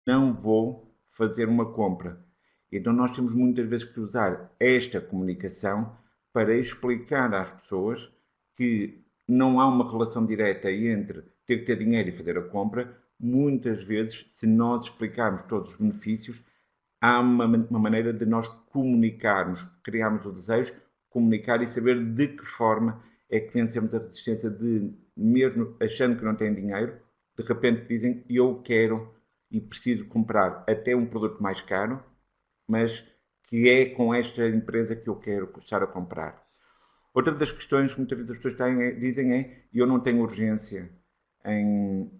não vou fazer uma compra. Então nós temos muitas vezes que usar esta comunicação para explicar às pessoas que não há uma relação direta entre ter que ter dinheiro e fazer a compra. Muitas vezes, se nós explicarmos todos os benefícios, há uma maneira de nós comunicarmos, criarmos o desejo, comunicar e saber de que forma é que vencemos a resistência de, mesmo achando que não têm dinheiro, de repente dizem eu quero e preciso comprar até um produto mais caro, mas que é com esta empresa que eu quero estar a comprar. Outra das questões que muitas vezes as pessoas dizem é eu não tenho urgência em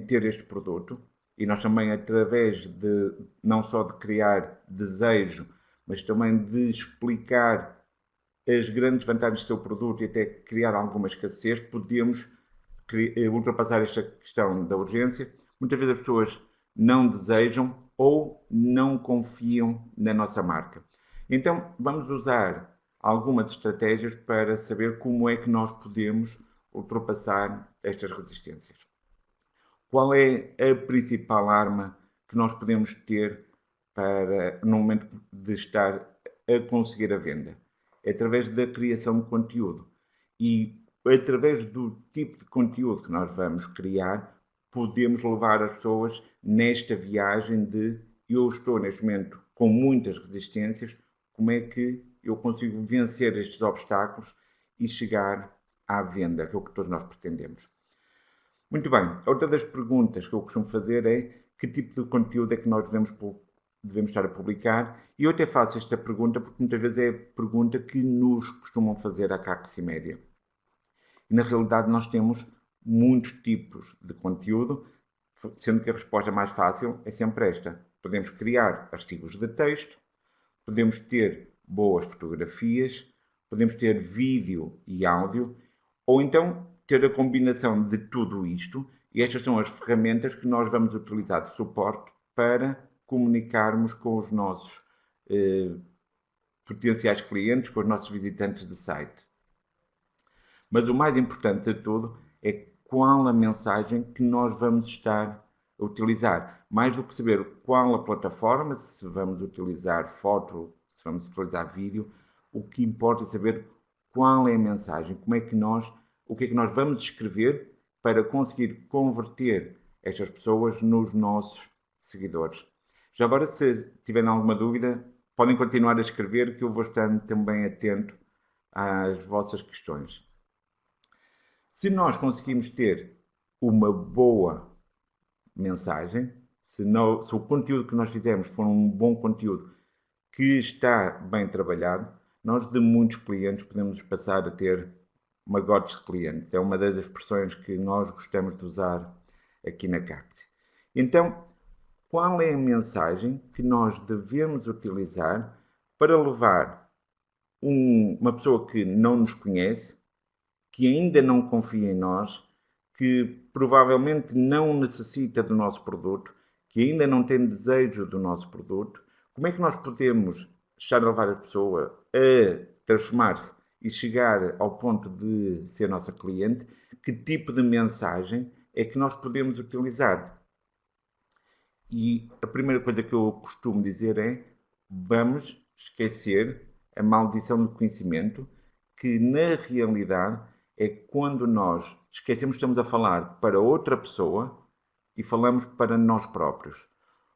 ter este produto e nós também através de não só de criar desejo, mas também de explicar as grandes vantagens do seu produto e até criar alguma escassez, podemos ultrapassar esta questão da urgência. Muitas vezes as pessoas não desejam ou não confiam na nossa marca. Então, vamos usar algumas estratégias para saber como é que nós podemos ultrapassar estas resistências. Qual é a principal arma que nós podemos ter para, no momento de estar a conseguir a venda? É através da criação de conteúdo. E através do tipo de conteúdo que nós vamos criar, podemos levar as pessoas nesta viagem de eu estou neste momento com muitas resistências, como é que eu consigo vencer estes obstáculos e chegar à venda, que é o que todos nós pretendemos. Muito bem. Outra das perguntas que eu costumo fazer é que tipo de conteúdo é que nós devemos estar a publicar? E eu até faço esta pergunta porque muitas vezes é a pergunta que nos costumam fazer à Cacti Média. E na realidade nós temos muitos tipos de conteúdo, sendo que a resposta mais fácil é sempre esta. Podemos criar artigos de texto, podemos ter boas fotografias, podemos ter vídeo e áudio, ou então ter a combinação de tudo isto, e estas são as ferramentas que nós vamos utilizar de suporte para comunicarmos com os nossos potenciais clientes, com os nossos visitantes de site. Mas o mais importante de tudo é qual a mensagem que nós vamos estar a utilizar. Mais do que saber qual a plataforma, se vamos utilizar foto, se vamos utilizar vídeo, o que importa é saber qual é a mensagem, como é que nós, o que é que nós vamos escrever para conseguir converter estas pessoas nos nossos seguidores. Já agora, se tiverem alguma dúvida, podem continuar a escrever que eu vou estar também atento às vossas questões. Se nós conseguimos ter uma boa mensagem, se o conteúdo que nós fizemos for um bom conteúdo que está bem trabalhado, nós de muitos clientes podemos passar a ter magotes de clientes. É uma das expressões que nós gostamos de usar aqui na Cacti. Então, qual é a mensagem que nós devemos utilizar para levar uma pessoa que não nos conhece, que ainda não confia em nós, que provavelmente não necessita do nosso produto, que ainda não tem desejo do nosso produto, como é que nós podemos estar a levar a pessoa a transformar-se e chegar ao ponto de ser nossa cliente? Que tipo de mensagem é que nós podemos utilizar? E a primeira coisa que eu costumo dizer é: vamos esquecer a maldição do conhecimento, que na realidade é quando nós esquecemos que estamos a falar para outra pessoa e falamos para nós próprios.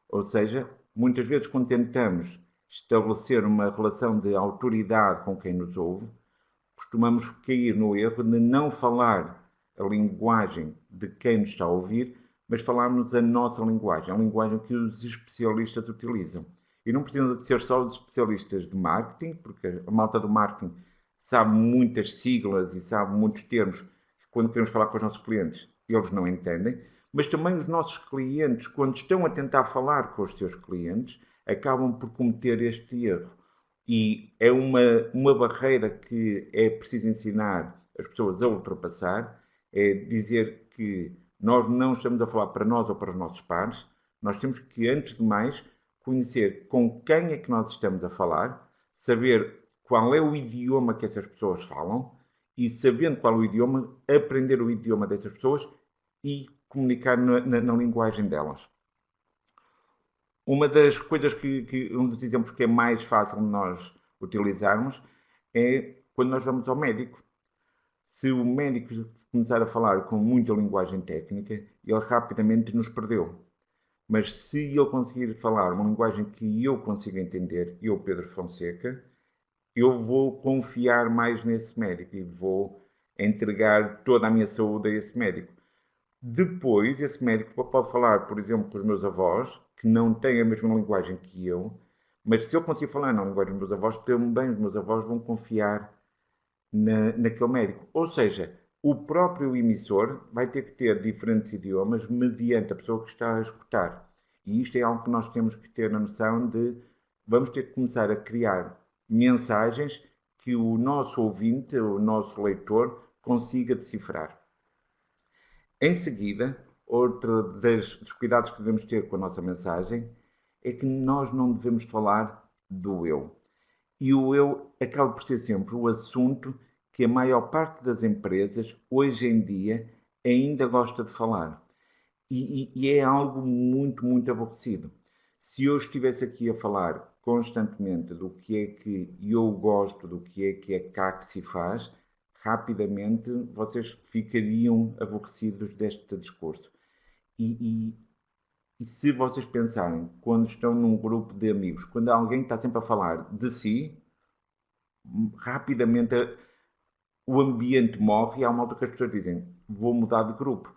Ou seja, muitas vezes quando tentamos estabelecer uma relação de autoridade com quem nos ouve, costumamos cair no erro de não falar a linguagem de quem nos está a ouvir, mas falarmos a nossa linguagem, a linguagem que os especialistas utilizam. E não precisam de ser só os especialistas de marketing, porque a malta do marketing sabe muitas siglas e sabe muitos termos que quando queremos falar com os nossos clientes, eles não entendem, mas também os nossos clientes, quando estão a tentar falar com os seus clientes, acabam por cometer este erro. E é uma barreira que é preciso ensinar as pessoas a ultrapassar, é dizer que nós não estamos a falar para nós ou para os nossos pares, nós temos que, antes de mais, conhecer com quem é que nós estamos a falar, saber qual é o idioma que essas pessoas falam e, sabendo qual é o idioma, aprender o idioma dessas pessoas e comunicar na linguagem delas. Uma das coisas um dos exemplos que é mais fácil de nós utilizarmos é quando nós vamos ao médico. Se o médico começar a falar com muita linguagem técnica, ele rapidamente nos perdeu. Mas se ele conseguir falar uma linguagem que eu consigo entender, eu, Pedro Fonseca, eu vou confiar mais nesse médico e vou entregar toda a minha saúde a esse médico. Depois, esse médico pode falar, por exemplo, com os meus avós, que não têm a mesma linguagem que eu, mas se eu conseguir falar na linguagem dos meus avós, também os meus avós vão confiar naquele médico. Ou seja, o próprio emissor vai ter que ter diferentes idiomas mediante a pessoa que está a escutar. E isto é algo que nós temos que ter a noção de vamos ter que começar a criar mensagens que o nosso ouvinte, o nosso leitor, consiga decifrar. Em seguida, outro dos cuidados que devemos ter com a nossa mensagem é que nós não devemos falar do eu. E o eu acaba por ser sempre o assunto que a maior parte das empresas, hoje em dia, ainda gosta de falar. E é algo muito, muito aborrecido. Se eu estivesse aqui a falar constantemente do que é que eu gosto, do que é cá que se faz, rapidamente vocês ficariam aborrecidos deste discurso. E, e se vocês pensarem, quando estão num grupo de amigos, quando alguém está sempre a falar de si, rapidamente o ambiente morre e há uma altura que as pessoas dizem vou mudar de grupo.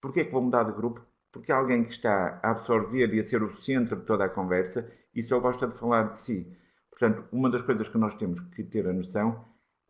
Porquê que vou mudar de grupo? Porque há alguém que está a absorver e a ser o centro de toda a conversa e só gosta de falar de si. Portanto, uma das coisas que nós temos que ter a noção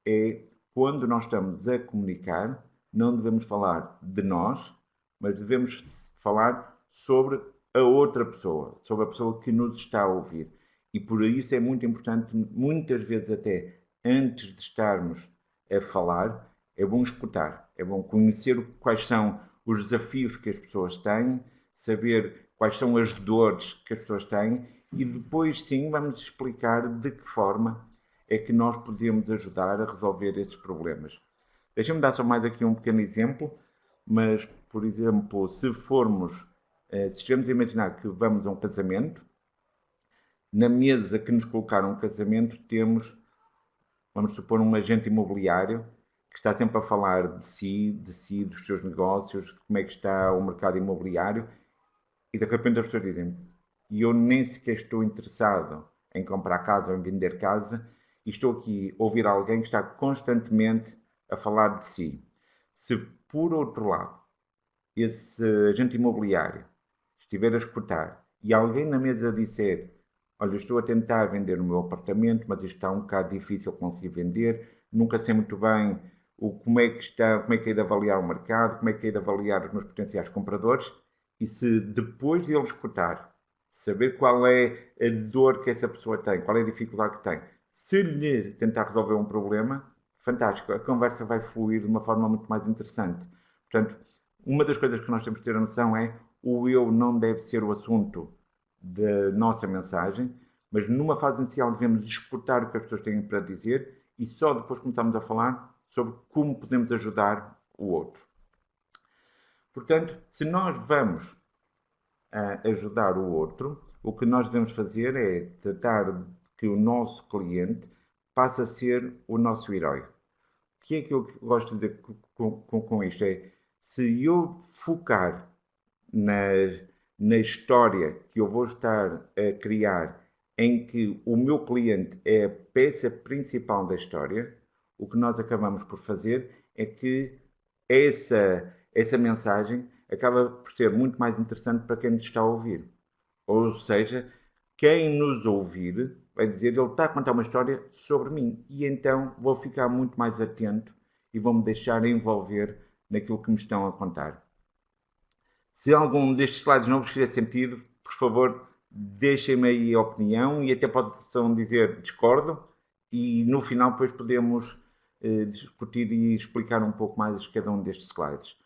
é quando nós estamos a comunicar, não devemos falar de nós, mas devemos falar sobre a outra pessoa, sobre a pessoa que nos está a ouvir. E por isso é muito importante, muitas vezes até antes de estarmos a falar, é bom escutar, é bom conhecer quais são os desafios que as pessoas têm, saber quais são as dores que as pessoas têm e depois sim vamos explicar de que forma é que nós podemos ajudar a resolver esses problemas. Deixa-me dar só mais aqui um pequeno exemplo, mas, por exemplo, se estivermos a imaginar que vamos a um casamento, na mesa que nos colocaram um casamento temos, vamos supor, um agente imobiliário que está sempre a falar de si, dos seus negócios, de como é que está o mercado imobiliário, e de repente as pessoas dizem, e eu nem sequer estou interessado em comprar casa ou em vender casa, e estou aqui a ouvir alguém que está constantemente a falar de si. Se, por outro lado, esse agente imobiliário estiver a escutar e alguém na mesa disser olha, estou a tentar vender o meu apartamento, mas isto está um bocado difícil conseguir vender, nunca sei muito bem como é que está, como é que é de avaliar o mercado, como é que é de avaliar os meus potenciais compradores, e se depois de ele escutar, saber qual é a dor que essa pessoa tem, qual é a dificuldade que tem, se lhe tentar resolver um problema, fantástico, a conversa vai fluir de uma forma muito mais interessante. Portanto, uma das coisas que nós temos que ter a noção é o eu não deve ser o assunto da nossa mensagem, mas numa fase inicial devemos escutar o que as pessoas têm para dizer e só depois começamos a falar sobre como podemos ajudar o outro. Portanto, se nós vamos ajudar o outro, o que nós devemos fazer é tratar que o nosso cliente passe a ser o nosso herói. O que é que eu gosto de dizer com isto? É, se eu focar na, na história que eu vou estar a criar, em que o meu cliente é a peça principal da história, o que nós acabamos por fazer é que essa mensagem acaba por ser muito mais interessante para quem nos está a ouvir. Ou seja, quem nos ouvir vai dizer ele está a contar uma história sobre mim e então vou ficar muito mais atento e vou-me deixar envolver naquilo que me estão a contar. Se algum destes slides não vos fizer sentido, por favor, deixem-me aí a opinião e até possam dizer discordo e no final depois podemos discutir e explicar um pouco mais cada um destes slides.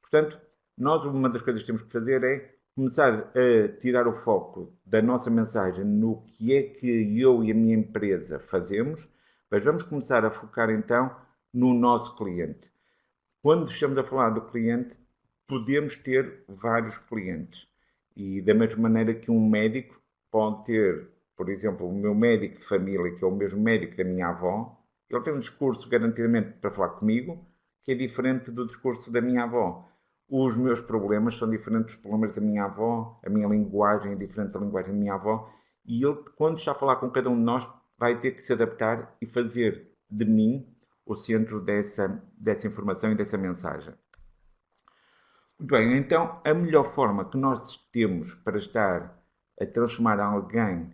Portanto, nós uma das coisas que temos que fazer é começar a tirar o foco da nossa mensagem no que é que eu e a minha empresa fazemos, mas vamos começar a focar então no nosso cliente. Quando estamos a falar do cliente, podemos ter vários clientes. E da mesma maneira que um médico pode ter, por exemplo, o meu médico de família, que é o mesmo médico da minha avó, ele tem um discurso garantidamente para falar comigo, que é diferente do discurso da minha avó. Os meus problemas são diferentes dos problemas da minha avó, a minha linguagem é diferente da linguagem da minha avó, e ele, quando está a falar com cada um de nós, vai ter que se adaptar e fazer de mim o centro dessa informação e dessa mensagem. Muito bem, então a melhor forma que nós temos para estar a transformar alguém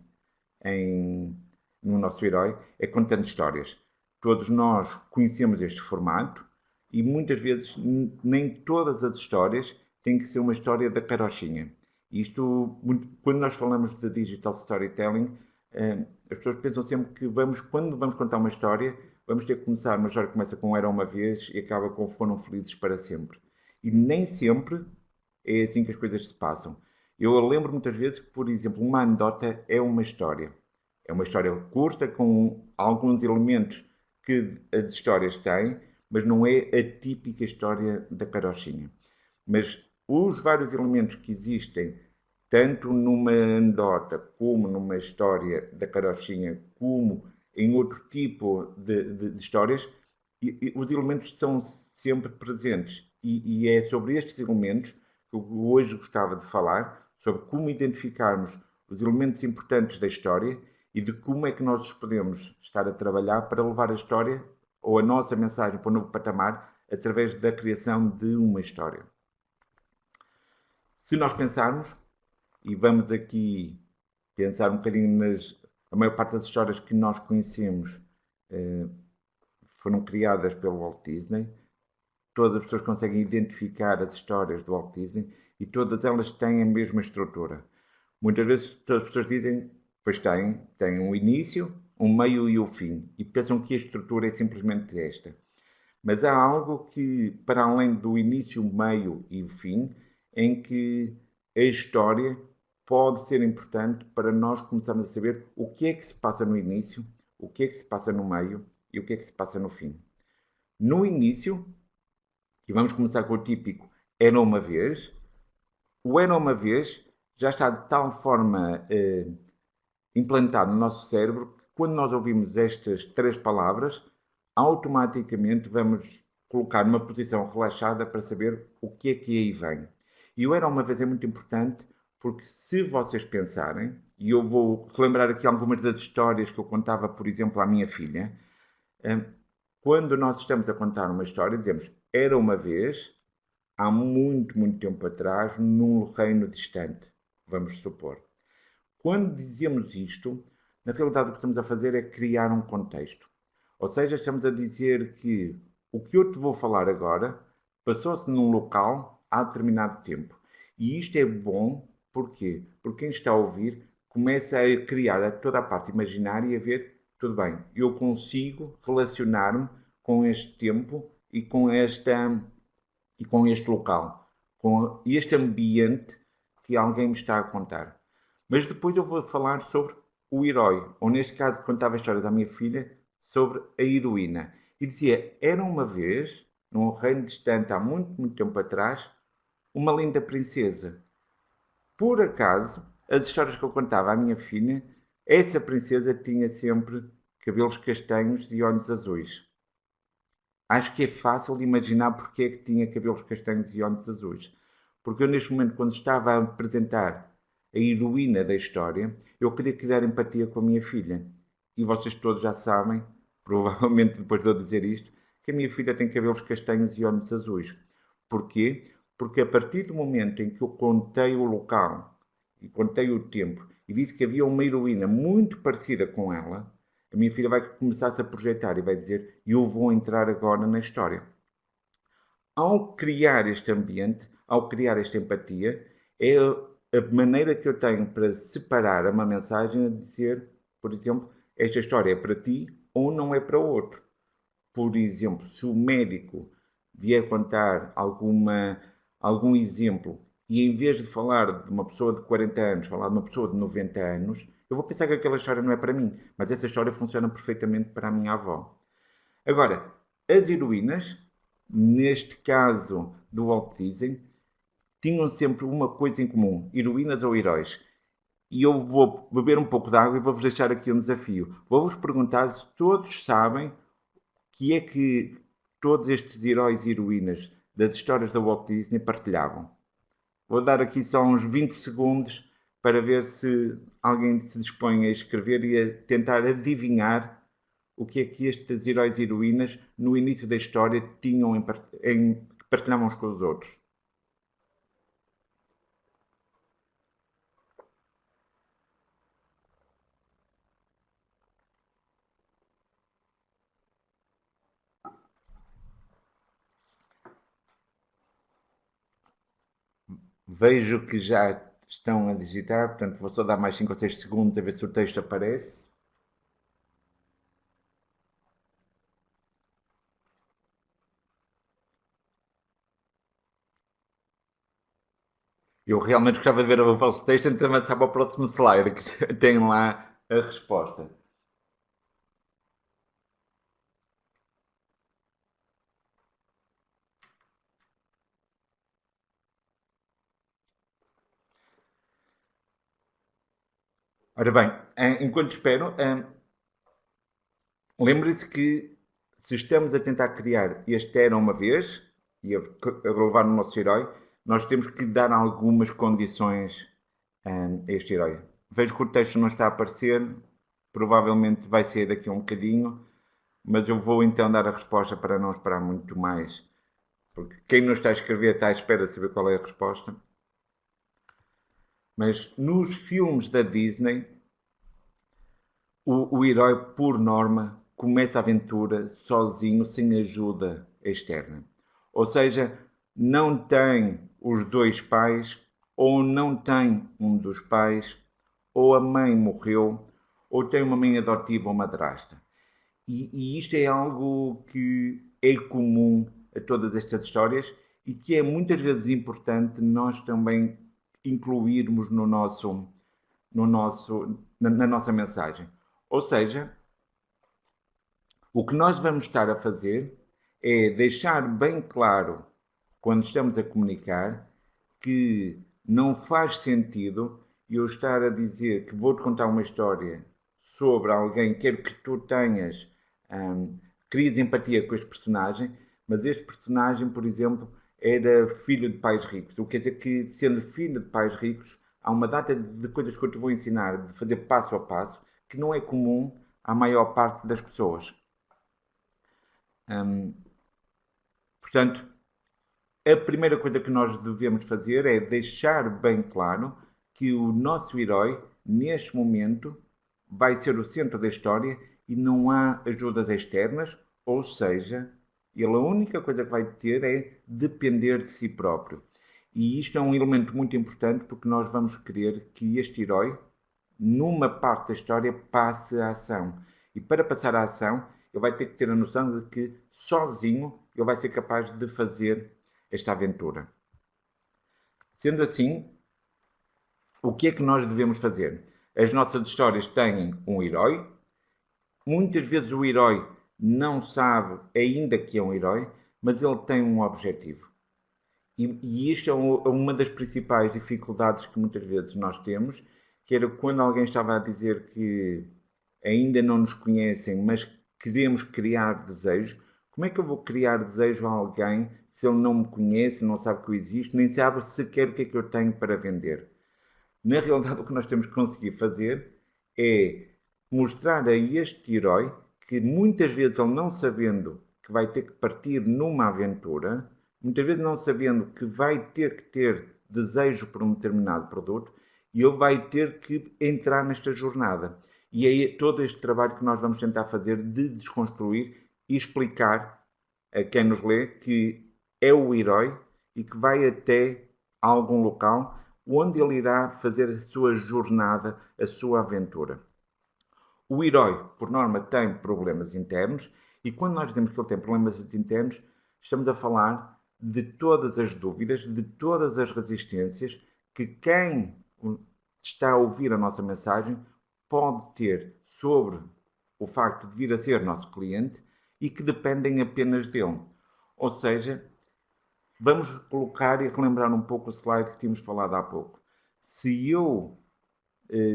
em, no nosso herói é contando histórias. Todos nós conhecemos este formato e muitas vezes nem todas as histórias têm que ser uma história da carochinha. Isto, quando nós falamos de digital storytelling, as pessoas pensam sempre que quando vamos contar uma história, vamos ter que começar, uma história que começa com Era uma vez e acaba com Foram felizes para sempre. E nem sempre é assim que as coisas se passam. Eu lembro muitas vezes que, por exemplo, uma anedota é uma história. É uma história curta, com alguns elementos que as histórias têm, mas não é a típica história da carochinha. Mas os vários elementos que existem, tanto numa anedota, como numa história da carochinha, como em outro tipo de histórias, os elementos são sempre presentes. E é sobre estes elementos que eu hoje gostava de falar, sobre como identificarmos os elementos importantes da história e de como é que nós os podemos estar a trabalhar para levar a história ou a nossa mensagem para um novo patamar através da criação de uma história. Se nós pensarmos, e vamos aqui pensar um bocadinho a maior parte das histórias que nós conhecemos foram criadas pelo Walt Disney. Todas as pessoas conseguem identificar as histórias do Walt Disney e todas elas têm a mesma estrutura. Muitas vezes todas as pessoas dizem, pois têm um início, um meio e o fim, e pensam que a estrutura é simplesmente esta. Mas há algo que, para além do início, o meio e o fim, em que a história pode ser importante para nós começarmos a saber o que é que se passa no início, o que é que se passa no meio e o que é que se passa no fim. No início, e vamos começar com o típico Era uma vez, o Era uma vez já está de tal forma implantado no nosso cérebro que quando nós ouvimos estas três palavras, automaticamente vamos colocar numa posição relaxada para saber o que é que aí vem. E o Era uma vez é muito importante porque se vocês pensarem, e eu vou relembrar aqui algumas das histórias que eu contava, por exemplo, à minha filha, quando nós estamos a contar uma história, dizemos Era uma vez, há muito, muito tempo atrás, num reino distante, vamos supor. Quando dizemos isto, na realidade o que estamos a fazer é criar um contexto. Ou seja, estamos a dizer que o que eu te vou falar agora passou-se num local há determinado tempo. E isto é bom, porquê? Porque quem está a ouvir começa a criar toda a parte imaginária e a ver, tudo bem, eu consigo relacionar-me com este tempo e com este local, com este ambiente que alguém me está a contar. Mas depois eu vou falar sobre o herói, ou neste caso contava a história da minha filha sobre a heroína. E dizia, era uma vez, num reino distante há muito, muito tempo atrás, uma linda princesa. Por acaso, as histórias que eu contava à minha filha, essa princesa tinha sempre cabelos castanhos e olhos azuis. Acho que é fácil de imaginar porque é que tinha cabelos castanhos e olhos azuis. Porque eu, neste momento, quando estava a apresentar a heroína da história, eu queria criar empatia com a minha filha. E vocês todos já sabem, provavelmente depois de eu dizer isto, que a minha filha tem cabelos castanhos e olhos azuis. Porquê? Porque a partir do momento em que eu contei o local e contei o tempo e disse que havia uma heroína muito parecida com ela, a minha filha vai começar-se a projetar e vai dizer: eu vou entrar agora na história. Ao criar este ambiente, ao criar esta empatia, é a maneira que eu tenho para separar uma mensagem a dizer, por exemplo, esta história é para ti ou não é para outro. Por exemplo, se o médico vier contar algum exemplo e em vez de falar de uma pessoa de 40 anos, falar de uma pessoa de 90 anos, eu vou pensar que aquela história não é para mim, mas essa história funciona perfeitamente para a minha avó. Agora, as heroínas, neste caso do Walt Disney, tinham sempre uma coisa em comum: heroínas ou heróis. e eu vou beber um pouco de água e vou-vos deixar aqui um desafio. Vou-vos perguntar se todos sabem que é que todos estes heróis e heroínas das histórias da Walt Disney partilhavam. Vou dar aqui só uns 20 segundos para ver se alguém se dispõe a escrever e a tentar adivinhar o que é que estes heróis e heroínas no início da história tinham que partilhavam uns com os outros. Vejo que já estão a digitar, portanto vou só dar mais 5 ou 6 segundos a ver se o texto aparece. Eu realmente gostava de ver o vosso texto antes de avançar para o próximo slide, que tem lá a resposta. Ora bem, enquanto espero, lembre-se que se estamos a tentar criar este era uma vez e a levar no nosso herói, nós temos que dar algumas condições a este herói. Vejo que o texto não está a aparecer, provavelmente vai ser daqui a um bocadinho, mas eu vou então dar a resposta para não esperar muito mais, porque quem não está a escrever está à espera de saber qual é a resposta. Mas nos filmes da Disney, o herói, por norma, começa a aventura sozinho, sem ajuda externa. Ou seja, não tem os dois pais, ou não tem um dos pais, ou a mãe morreu, ou tem uma mãe adotiva ou madrasta. E isto é algo que é comum a todas estas histórias e que é muitas vezes importante nós também incluirmos na nossa mensagem. Ou seja, o que nós vamos estar a fazer é deixar bem claro, quando estamos a comunicar, que não faz sentido eu estar a dizer que vou-te contar uma história sobre alguém, quero que tu tenhas, crias empatia com este personagem, mas este personagem, por exemplo, era filho de pais ricos. O que quer dizer que, sendo filho de pais ricos, há uma data de coisas que eu te vou ensinar, de fazer passo a passo, que não é comum à maior parte das pessoas. Portanto, a primeira coisa que nós devemos fazer é deixar bem claro que o nosso herói, neste momento, vai ser o centro da história e não há ajudas externas, ou seja, ele a única coisa que vai ter é depender de si próprio. E isto é um elemento muito importante porque nós vamos querer que este herói, numa parte da história, passe a ação. E para passar a ação, ele vai ter que ter a noção de que sozinho ele vai ser capaz de fazer esta aventura. Sendo assim, o que é que nós devemos fazer? As nossas histórias têm um herói. Muitas vezes o herói não sabe ainda que é um herói, mas ele tem um objetivo. E isto é uma das principais dificuldades que muitas vezes nós temos, que era quando alguém estava a dizer que ainda não nos conhecem, mas queremos criar desejo. Como é que eu vou criar desejo a alguém se ele não me conhece, não sabe que eu existo, nem sabe sequer o que é que eu tenho para vender? Na realidade, o que nós temos que conseguir fazer é mostrar a este herói que muitas vezes ele não sabendo que vai ter que partir numa aventura, muitas vezes não sabendo que vai ter que ter desejo por um determinado produto, e ele vai ter que entrar nesta jornada. E é todo este trabalho que nós vamos tentar fazer de desconstruir e explicar a quem nos lê que é o herói e que vai até algum local onde ele irá fazer a sua jornada, a sua aventura. O herói, por norma, tem problemas internos e quando nós dizemos que ele tem problemas internos, estamos a falar de todas as dúvidas, de todas as resistências que quem está a ouvir a nossa mensagem pode ter sobre o facto de vir a ser nosso cliente e que dependem apenas dele. Ou seja, vamos colocar e relembrar um pouco o slide que tínhamos falado há pouco. Se eu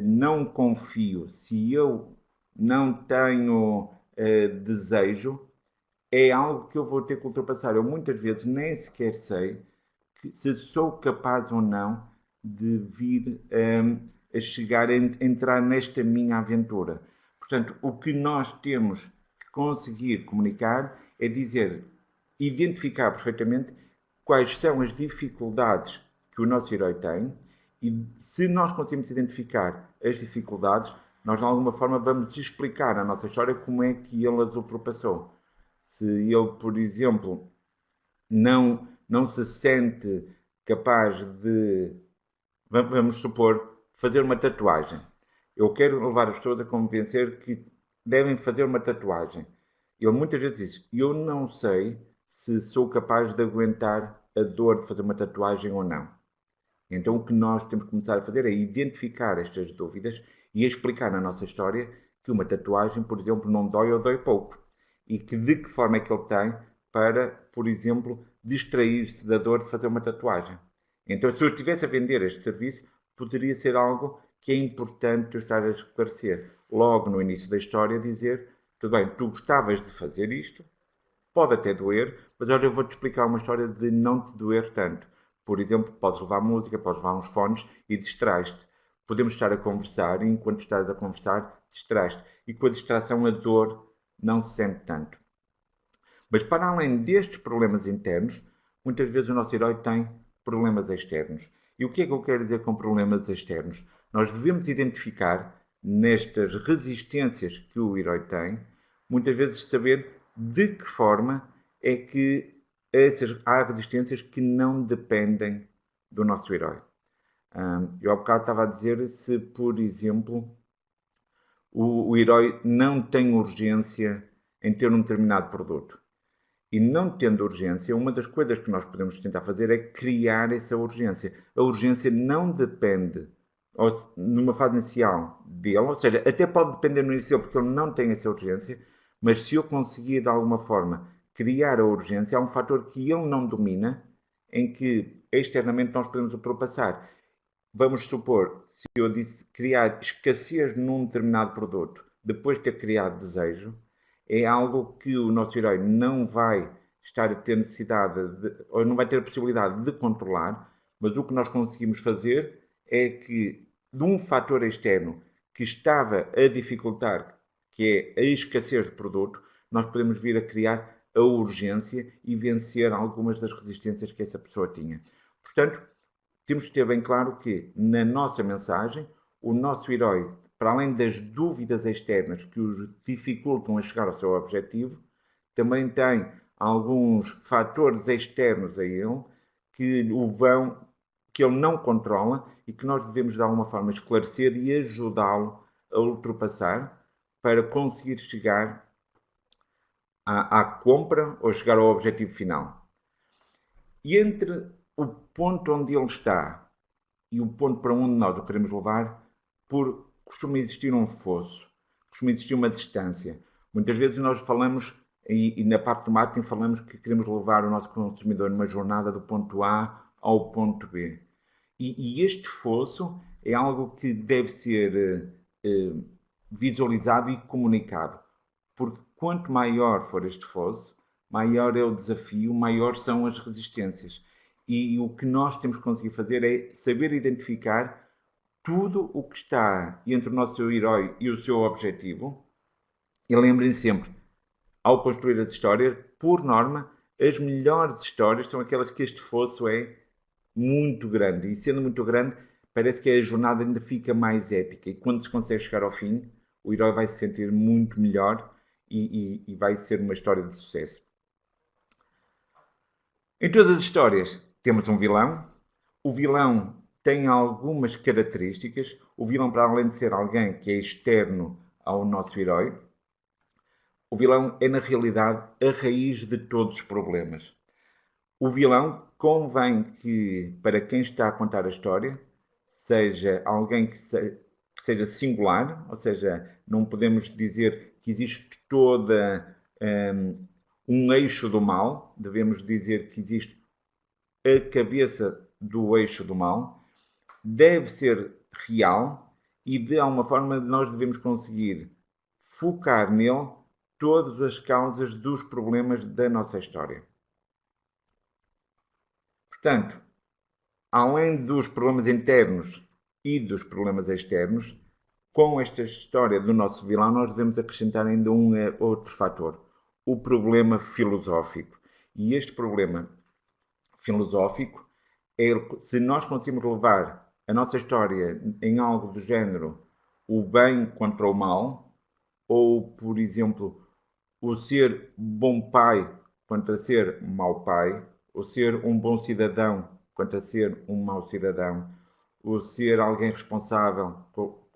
não confio, se eu não tenho desejo, é algo que eu vou ter que ultrapassar. Eu muitas vezes nem sequer sei se sou capaz ou não de vir a chegar a entrar nesta minha aventura. Portanto, o que nós temos que conseguir comunicar é dizer, identificar perfeitamente quais são as dificuldades que o nosso herói tem e se nós conseguimos identificar as dificuldades, nós de alguma forma vamos explicar a nossa história como é que ele as ultrapassou. Se ele, por exemplo, não se sente capaz de, vamos supor, fazer uma tatuagem. Eu quero levar as pessoas a convencer que devem fazer uma tatuagem. Ele muitas vezes diz, eu não sei se sou capaz de aguentar a dor de fazer uma tatuagem ou não. Então o que nós temos que começar a fazer é identificar estas dúvidas e explicar na nossa história que uma tatuagem, por exemplo, não dói ou dói pouco. E que de que forma é que ele tem para, por exemplo, distrair-se da dor de fazer uma tatuagem. Então, se eu estivesse a vender este serviço, poderia ser algo que é importante eu estar a esclarecer. Logo no início da história, dizer: tudo bem, tu gostavas de fazer isto, pode até doer, mas olha, eu vou-te explicar uma história de não te doer tanto. Por exemplo, podes levar música, podes levar uns fones e distrais-te. Podemos estar a conversar e enquanto estás a conversar, distrais-te. E com a distração, a dor não se sente tanto. Mas para além destes problemas internos, muitas vezes o nosso herói tem problemas externos. E o que é que eu quero dizer com problemas externos? Nós devemos identificar nestas resistências que o herói tem, muitas vezes saber de que forma é que há resistências que não dependem do nosso herói. Eu há bocado estava a dizer se, por exemplo, o herói não tem urgência em ter um determinado produto. E não tendo urgência, uma das coisas que nós podemos tentar fazer é criar essa urgência. A urgência não depende, numa fase inicial dele, ou seja, até pode depender no início porque ele não tem essa urgência, mas se eu conseguir de alguma forma criar a urgência, há um fator que ele não domina, em que externamente nós podemos ultrapassar. Vamos supor, se eu disse criar escassez num determinado produto, depois de ter criado desejo, é algo que o nosso herói não vai estar a ter necessidade ou não vai ter a possibilidade de controlar, mas o que nós conseguimos fazer é que de um fator externo que estava a dificultar, que é a escassez de produto, nós podemos vir a criar a urgência e vencer algumas das resistências que essa pessoa tinha. Portanto, temos que ter bem claro que na nossa mensagem, o nosso herói, para além das dúvidas externas que os dificultam a chegar ao seu objetivo, também tem alguns fatores externos a ele que ele não controla e que nós devemos de alguma forma esclarecer e ajudá-lo a ultrapassar para conseguir chegar à compra ou chegar ao objetivo final. E entre o ponto onde ele está e o ponto para onde nós o queremos levar, costuma existir um fosso, costuma existir uma distância. Muitas vezes nós falamos, e na parte do marketing falamos que queremos levar o nosso consumidor numa jornada do ponto A ao ponto B. E este fosso é algo que deve ser visualizado e comunicado. Porque quanto maior for este fosso, maior é o desafio, maior são as resistências. E o que nós temos que conseguir fazer é saber identificar tudo o que está entre o nosso herói e o seu objetivo. E lembrem sempre, ao construir as histórias, por norma, as melhores histórias são aquelas que este fosso é muito grande. E sendo muito grande, parece que a jornada ainda fica mais épica. E quando se consegue chegar ao fim, o herói vai se sentir muito melhor e vai ser uma história de sucesso. Em todas as histórias temos um vilão. O vilão tem algumas características. O vilão, para além de ser alguém que é externo ao nosso herói, o vilão é, na realidade, a raiz de todos os problemas. O vilão convém que, para quem está a contar a história, seja alguém que seja singular, ou seja, não podemos dizer que existe toda um eixo do mal, devemos dizer que existe a cabeça do eixo do mal, deve ser real e de alguma forma nós devemos conseguir focar nele todas as causas dos problemas da nossa história. Portanto, além dos problemas internos e dos problemas externos, com esta história do nosso vilão, nós devemos acrescentar ainda um outro fator, o problema filosófico. E este problema filosófico é, se nós conseguimos levar a nossa história em algo do género o bem contra o mal, ou, por exemplo, o ser bom pai contra ser mau pai, o ser um bom cidadão contra ser um mau cidadão, o ser alguém responsável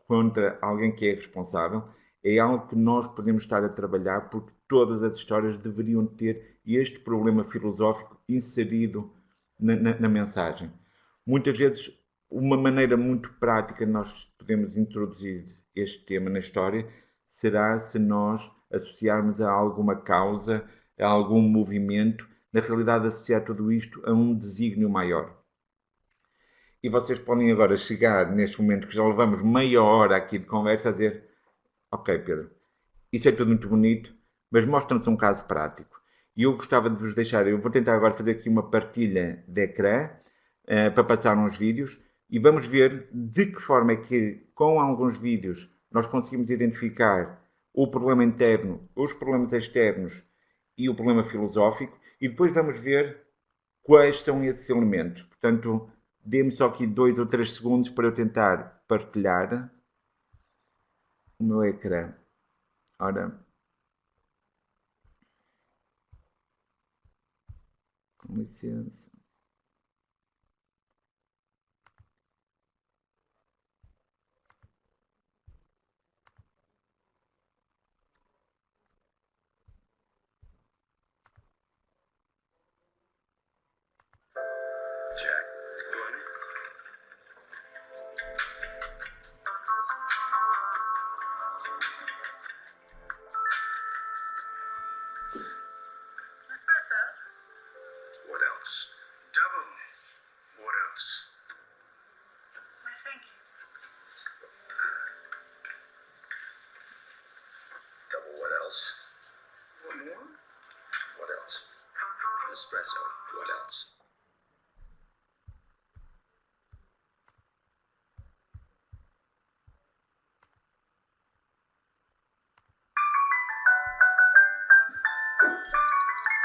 contra alguém que é responsável, é algo que nós podemos estar a trabalhar porque todas as histórias deveriam ter este problema filosófico inserido na mensagem. Muitas vezes, uma maneira muito prática de nós podemos introduzir este tema na história será se nós associarmos a alguma causa, a algum movimento, na realidade associar tudo isto a um desígnio maior. E vocês podem agora chegar neste momento que já levamos meia hora aqui de conversa a dizer: ok, Pedro, isso é tudo muito bonito, mas mostra-nos um caso prático. E eu gostava de vos deixar, eu vou tentar agora fazer aqui uma partilha de ecrã para passar uns vídeos e vamos ver de que forma é que com alguns vídeos nós conseguimos identificar o problema interno, os problemas externos e o problema filosófico e depois vamos ver quais são esses elementos. Portanto, dê-me só aqui 2 ou 3 segundos para eu tentar partilhar o meu ecrã. Ora, com licença. Espresso. What else? Double. What else? Why, thank you. Double. What else? One more. What else? Espresso. What else?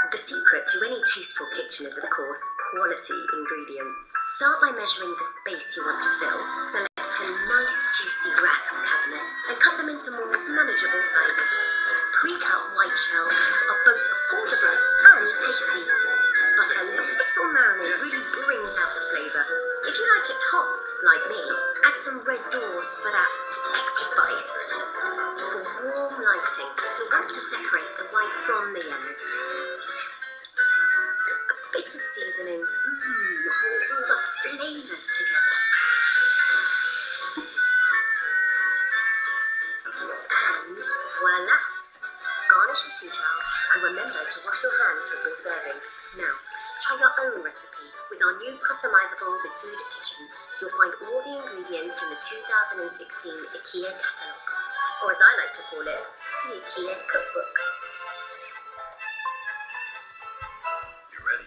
The secret to any tasteful kitchen is, of course, quality ingredients. Start by measuring the space you want to fill. Select a nice, juicy rack of cabinets and cut them into more manageable sizes. Pre-cut white shells are both affordable and tasty. But a little marinade really brings out the flavour. If you like it hot, like me, add some red doors for that extra spice. For warm lighting, you'll want to separate the white from the yellow. A bit of seasoning holds all the flavours together. And voila! Garnish with tea towels and remember to wash your hands before serving. Now, try your own recipe with our new customizable Bitude Kitchen. You'll find all the ingredients in the 2016 IKEA catalogue, or as I like to call it, the IKEA cookbook. You ready?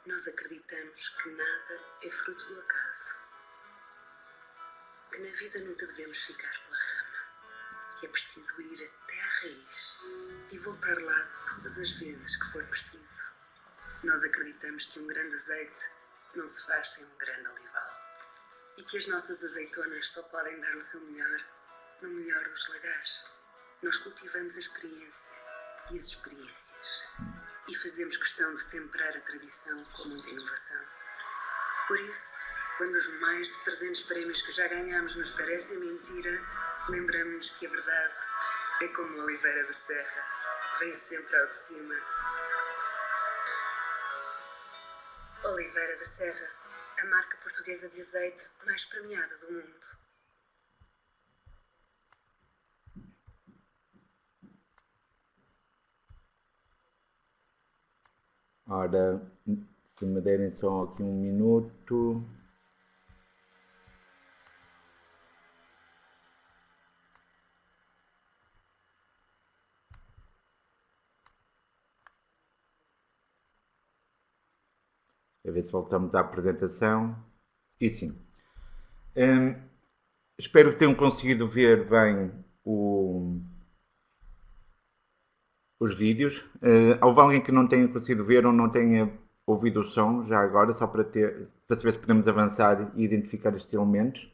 Nós acreditamos que nada é fruto do acaso, que na vida nunca devemos ficar pela rama, que é preciso ir até à raiz e voltar lá todas as vezes que for preciso. Nós acreditamos que um grande azeite não se faz sem um grande olival e que as nossas azeitonas só podem dar o seu melhor no melhor dos lagares. Nós cultivamos a experiência e as experiências. E fazemos questão de temperar a tradição com muita inovação. Por isso, quando os mais de 300 prémios que já ganhamos nos parecem mentira, lembramos-nos que a verdade é como a oliveira da serra, vem sempre ao de cima. Oliveira da Serra, a marca portuguesa de azeite mais premiada do mundo. Ora, se me derem só aqui um minuto. A ver se voltamos à apresentação. E sim. Espero que tenham conseguido ver bem os vídeos. Houve alguém que não tenha conseguido ver ou não tenha ouvido o som já agora, só para saber se podemos avançar e identificar estes elementos.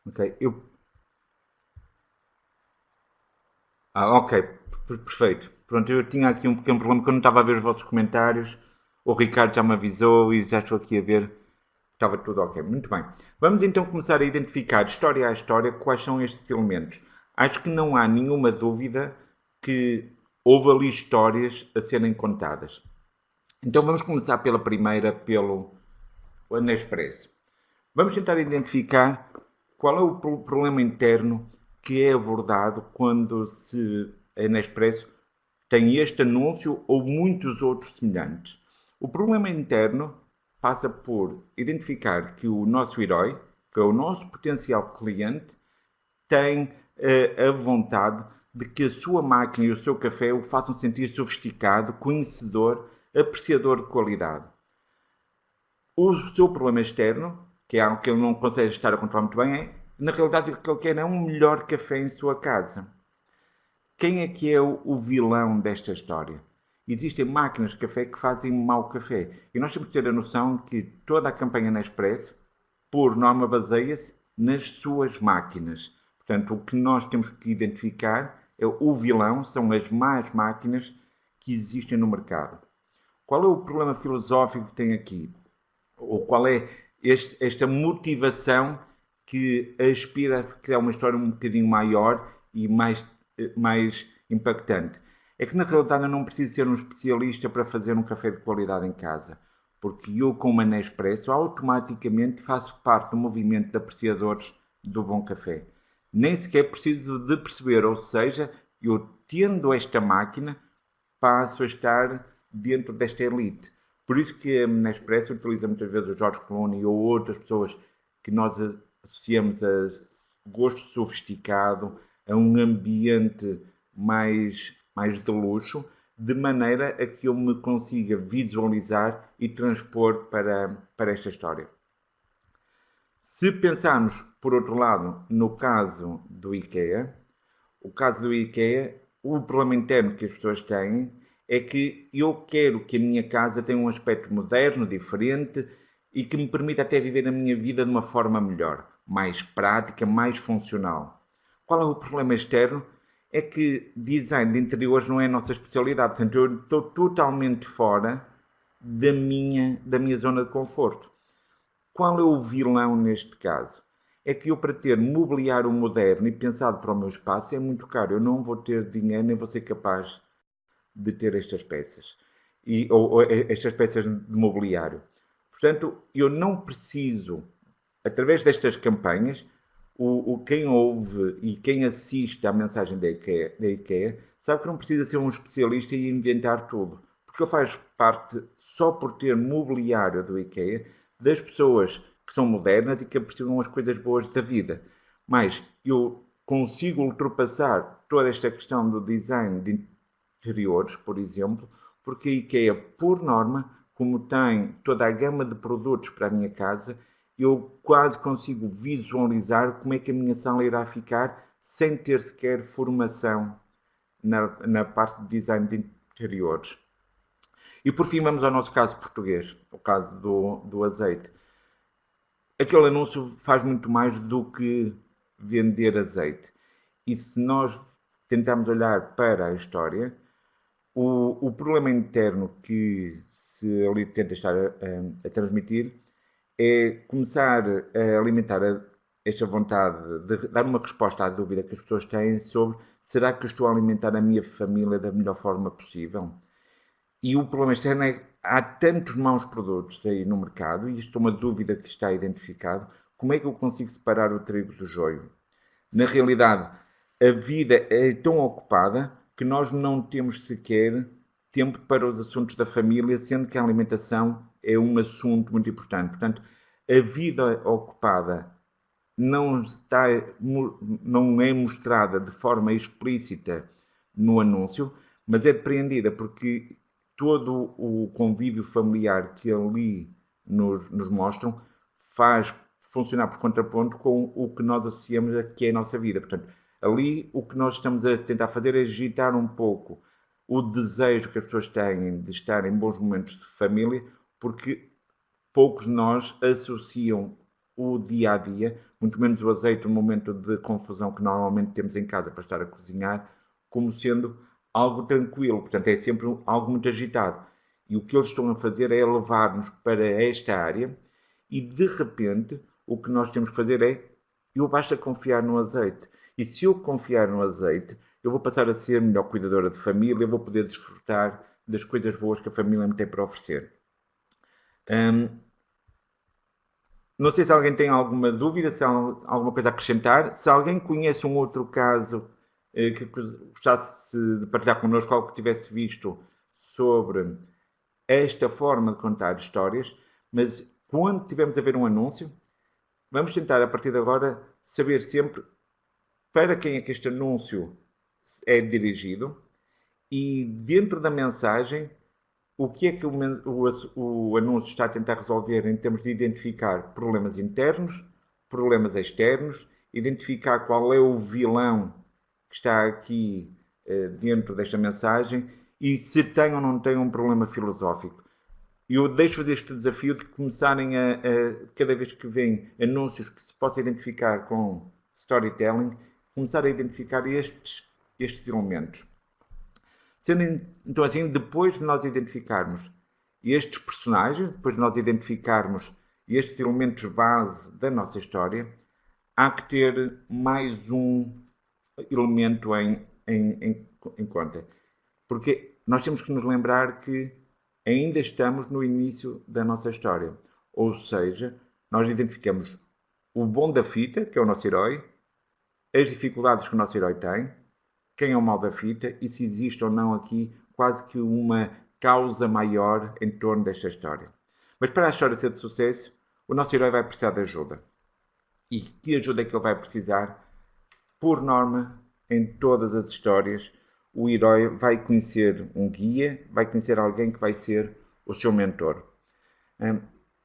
Ok, ok, perfeito. Pronto, eu tinha aqui um pequeno problema que eu não estava a ver os vossos comentários. O Ricardo já me avisou e já estou aqui a ver. Estava tudo ok. Muito bem. Vamos então começar a identificar, história a história, quais são estes elementos. Acho que não há nenhuma dúvida que houve ali histórias a serem contadas. Então vamos começar pela primeira, pelo Nespresso. Vamos tentar identificar qual é o problema interno que é abordado quando a Nespresso tem este anúncio ou muitos outros semelhantes. O problema interno passa por identificar que o nosso herói, que é o nosso potencial cliente, tem a vontade de que a sua máquina e o seu café o façam sentir sofisticado, conhecedor, apreciador de qualidade. O seu problema externo, que é algo que ele não consegue estar a controlar muito bem, é, na realidade, o que ele quer é um melhor café em sua casa. Quem é que é o vilão desta história? Existem máquinas de café que fazem mau café. E nós temos que ter a noção que toda a campanha Nespresso, por norma, baseia-se nas suas máquinas. Portanto, o que nós temos que identificar é o vilão, são as más máquinas que existem no mercado. Qual é o problema filosófico que tem aqui? Ou qual é esta motivação que aspira a criar uma história um bocadinho maior e mais impactante? É que na realidade eu não preciso ser um especialista para fazer um café de qualidade em casa, porque eu com uma Nespresso automaticamente faço parte do movimento de apreciadores do bom café. Nem sequer preciso de perceber, ou seja, eu tendo esta máquina passo a estar dentro desta elite. Por isso que a Nespresso utiliza muitas vezes o George Clooney ou outras pessoas que nós associamos a gosto sofisticado, a um ambiente mais de luxo, de maneira a que eu me consiga visualizar e transpor para esta história. Se pensarmos, por outro lado, no caso do IKEA, o problema interno que as pessoas têm é que eu quero que a minha casa tenha um aspecto moderno, diferente e que me permita até viver a minha vida de uma forma melhor, mais prática, mais funcional. Qual é o problema externo? É que design de interiores não é a nossa especialidade. Portanto, eu estou totalmente fora da minha zona de conforto. Qual é o vilão neste caso? É que eu, para ter mobiliário moderno e pensado para o meu espaço, é muito caro. Eu não vou ter dinheiro, nem vou ser capaz de ter estas peças. Ou estas peças de mobiliário. Portanto, eu não preciso, através destas campanhas, quem ouve e quem assiste à mensagem da IKEA sabe que não precisa ser um especialista e inventar tudo. Porque eu faço parte, só por ter mobiliário do IKEA, das pessoas que são modernas e que apreciam as coisas boas da vida. Mas eu consigo ultrapassar toda esta questão do design de interiores, por exemplo, porque a IKEA, por norma, como tem toda a gama de produtos para a minha casa, eu quase consigo visualizar como é que a minha sala irá ficar sem ter sequer formação na parte de design de interiores. E por fim vamos ao nosso caso português, o caso do azeite. Aquele anúncio faz muito mais do que vender azeite. E se nós tentarmos olhar para a história, o problema interno que se ali tenta estar a transmitir é começar a alimentar esta vontade de dar uma resposta à dúvida que as pessoas têm sobre será que eu estou a alimentar a minha família da melhor forma possível? E o problema externo é que há tantos maus produtos aí no mercado, e isto é uma dúvida que está identificado, como é que eu consigo separar o trigo do joio? Na realidade, a vida é tão ocupada que nós não temos sequer tempo para os assuntos da família, sendo que a alimentação é um assunto muito importante. Portanto, a vida ocupada não é mostrada de forma explícita no anúncio, mas é depreendida porque todo o convívio familiar que ali nos mostram faz funcionar por contraponto com o que nós associamos a que é a nossa vida. Portanto, ali o que nós estamos a tentar fazer é agitar um pouco o desejo que as pessoas têm de estar em bons momentos de família, porque poucos de nós associam o dia a dia, muito menos o azeite, o momento de confusão que normalmente temos em casa para estar a cozinhar, como sendo algo tranquilo. Portanto, é sempre algo muito agitado. E o que eles estão a fazer é levar-nos para esta área e, de repente, o que nós temos que fazer é eu basta confiar no azeite. E se eu confiar no azeite, eu vou passar a ser melhor cuidadora de família, eu vou poder desfrutar das coisas boas que a família me tem para oferecer. Não sei se alguém tem alguma dúvida, se há alguma coisa a acrescentar. Se alguém conhece um outro caso que gostasse de partilhar connosco, algo que tivesse visto sobre esta forma de contar histórias, mas quando tivermos a ver um anúncio, vamos tentar a partir de agora saber sempre para quem é que este anúncio é dirigido e dentro da mensagem o que é que o anúncio está a tentar resolver em termos de identificar problemas internos, problemas externos, identificar qual é o vilão que está aqui dentro desta mensagem e se tem ou não tem um problema filosófico. Eu deixo-vos este desafio de começarem cada vez que vêm anúncios que se possa identificar com storytelling, começar a identificar estes elementos. Sendo então assim, depois de nós identificarmos estes personagens, depois de nós identificarmos estes elementos base da nossa história, há que ter mais um elemento em conta. Porque nós temos que nos lembrar que ainda estamos no início da nossa história. Ou seja, nós identificamos o bom da fita, que é o nosso herói, as dificuldades que o nosso herói tem, quem é o mal da fita e se existe ou não aqui quase que uma causa maior em torno desta história. Mas para a história ser de sucesso, o nosso herói vai precisar de ajuda. E que ajuda é que ele vai precisar? Por norma, em todas as histórias, o herói vai conhecer um guia, vai conhecer alguém que vai ser o seu mentor.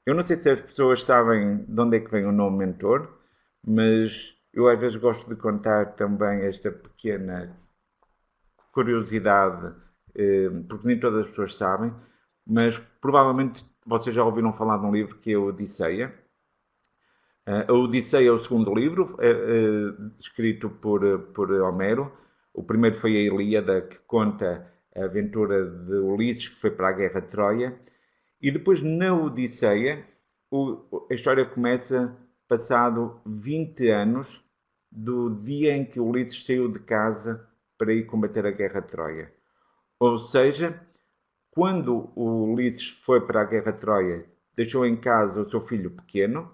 Eu não sei se as pessoas sabem de onde é que vem o nome mentor, mas eu às vezes gosto de contar também esta pequena curiosidade, porque nem todas as pessoas sabem, mas provavelmente vocês já ouviram falar de um livro que é a Odisseia. A Odisseia é o segundo livro, escrito por Homero. O primeiro foi a Ilíada, que conta a aventura de Ulisses, que foi para a guerra de Troia. E depois, na Odisseia, a história começa passado 20 anos do dia em que Ulisses saiu de casa para ir combater a guerra de Troia. Ou seja, quando o Ulisses foi para a guerra de Troia, deixou em casa o seu filho pequeno,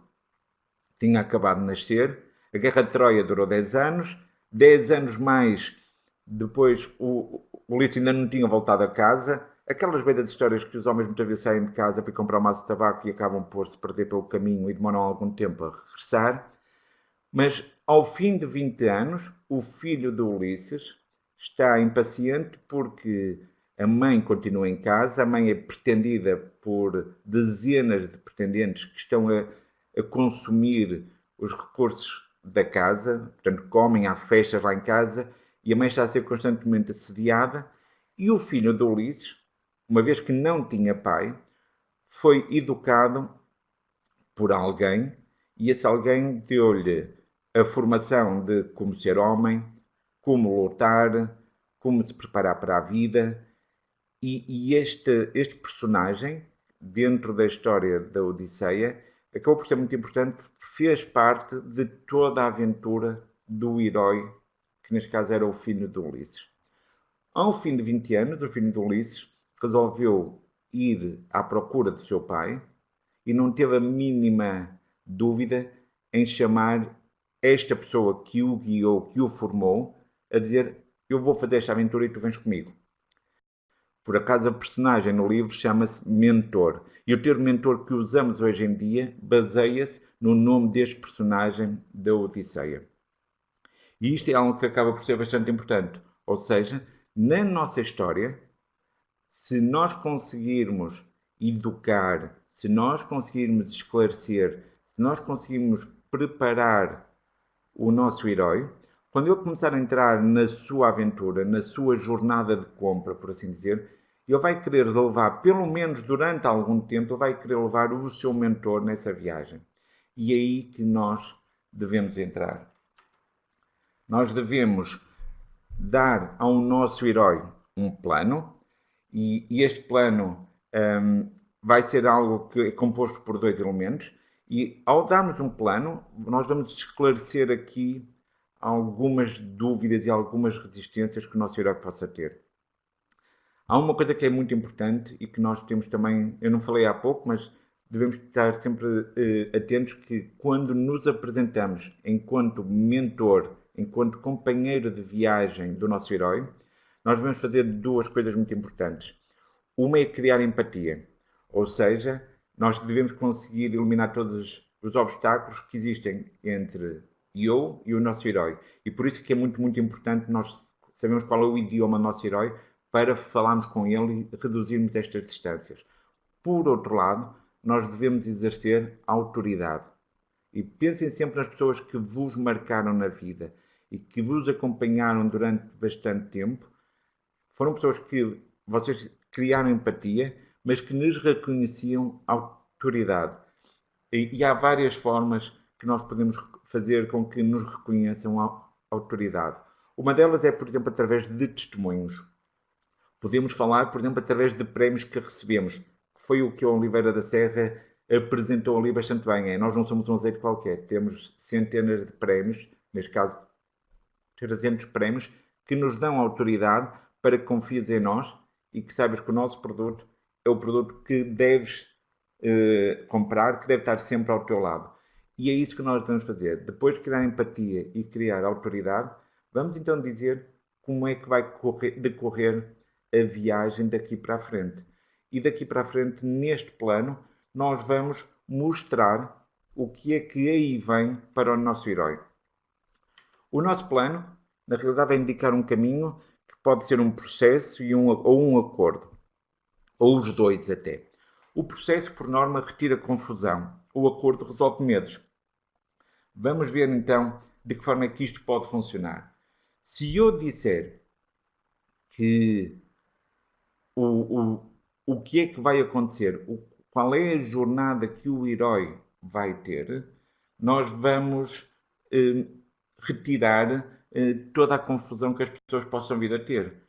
tinha acabado de nascer, a guerra de Troia durou 10 anos, 10 anos mais depois o Ulisses ainda não tinha voltado a casa, aquelas velhas histórias que os homens muitas vezes saem de casa para ir comprar um maço de tabaco e acabam por se perder pelo caminho e demoram algum tempo a regressar. Mas ao fim de 20 anos, o filho de Ulisses está impaciente porque a mãe continua em casa, a mãe é pretendida por dezenas de pretendentes que estão a consumir os recursos da casa, portanto comem, há festas lá em casa, e a mãe está a ser constantemente assediada, e o filho de Ulisses, uma vez que não tinha pai, foi educado por alguém, e esse alguém deu-lhe a formação de como ser homem, como lutar, como se preparar para a vida. E este personagem, dentro da história da Odisseia, acabou por ser muito importante porque fez parte de toda a aventura do herói, que neste caso era o filho de Ulisses. Ao fim de 20 anos, o filho de Ulisses resolveu ir à procura do seu pai e não teve a mínima dúvida em chamar esta pessoa que o guiou, que o formou, a dizer: eu vou fazer esta aventura e tu vens comigo. Por acaso a personagem no livro chama-se Mentor. E o termo mentor que usamos hoje em dia baseia-se no nome deste personagem da Odisseia. E isto é algo que acaba por ser bastante importante. Ou seja, na nossa história, se nós conseguirmos educar, se nós conseguirmos esclarecer, se nós conseguirmos preparar o nosso herói, quando ele começar a entrar na sua aventura, na sua jornada de compra, por assim dizer, ele vai querer levar, pelo menos durante algum tempo, ele vai querer levar o seu mentor nessa viagem. E é aí que nós devemos entrar. Nós devemos dar ao nosso herói um plano, e este plano vai ser algo que é composto por 2 elementos, e ao darmos um plano, nós vamos esclarecer aqui algumas dúvidas e algumas resistências que o nosso herói possa ter. Há uma coisa que é muito importante e que nós temos também, eu não falei há pouco, mas devemos estar sempre atentos que quando nos apresentamos enquanto mentor, enquanto companheiro de viagem do nosso herói, nós devemos fazer 2 coisas muito importantes. Uma é criar empatia, ou seja, nós devemos conseguir eliminar todos os obstáculos que existem entre eu e o nosso herói. E por isso que é muito, muito importante nós sabermos qual é o idioma do nosso herói para falarmos com ele e reduzirmos estas distâncias. Por outro lado, nós devemos exercer autoridade. E pensem sempre nas pessoas que vos marcaram na vida e que vos acompanharam durante bastante tempo. Foram pessoas que vocês criaram empatia, mas que nos reconheciam autoridade. E há várias formas que nós podemos fazer com que nos reconheçam a autoridade. Uma delas é, por exemplo, através de testemunhos. Podemos falar, por exemplo, através de prémios que recebemos. Foi o que o Oliveira da Serra apresentou ali bastante bem. Nós não somos um azeite qualquer. Temos centenas de prémios, neste caso 300 prémios, que nos dão autoridade para que confies em nós e que saibas que o nosso produto é o produto que deves comprar, que deve estar sempre ao teu lado. E é isso que nós devemos fazer. Depois de criar empatia e criar autoridade, vamos então dizer como é que vai decorrer a viagem daqui para a frente. E daqui para a frente, neste plano, nós vamos mostrar o que é que aí vem para o nosso herói. O nosso plano, na realidade, vai indicar um caminho que pode ser um processo ou um acordo. Ou os 2 até. O processo, por norma, retira confusão. O acordo resolve medos. Vamos ver então de que forma é que isto pode funcionar. Se eu disser que o que é que vai acontecer, qual é a jornada que o herói vai ter, nós vamos retirar toda a confusão que as pessoas possam vir a ter.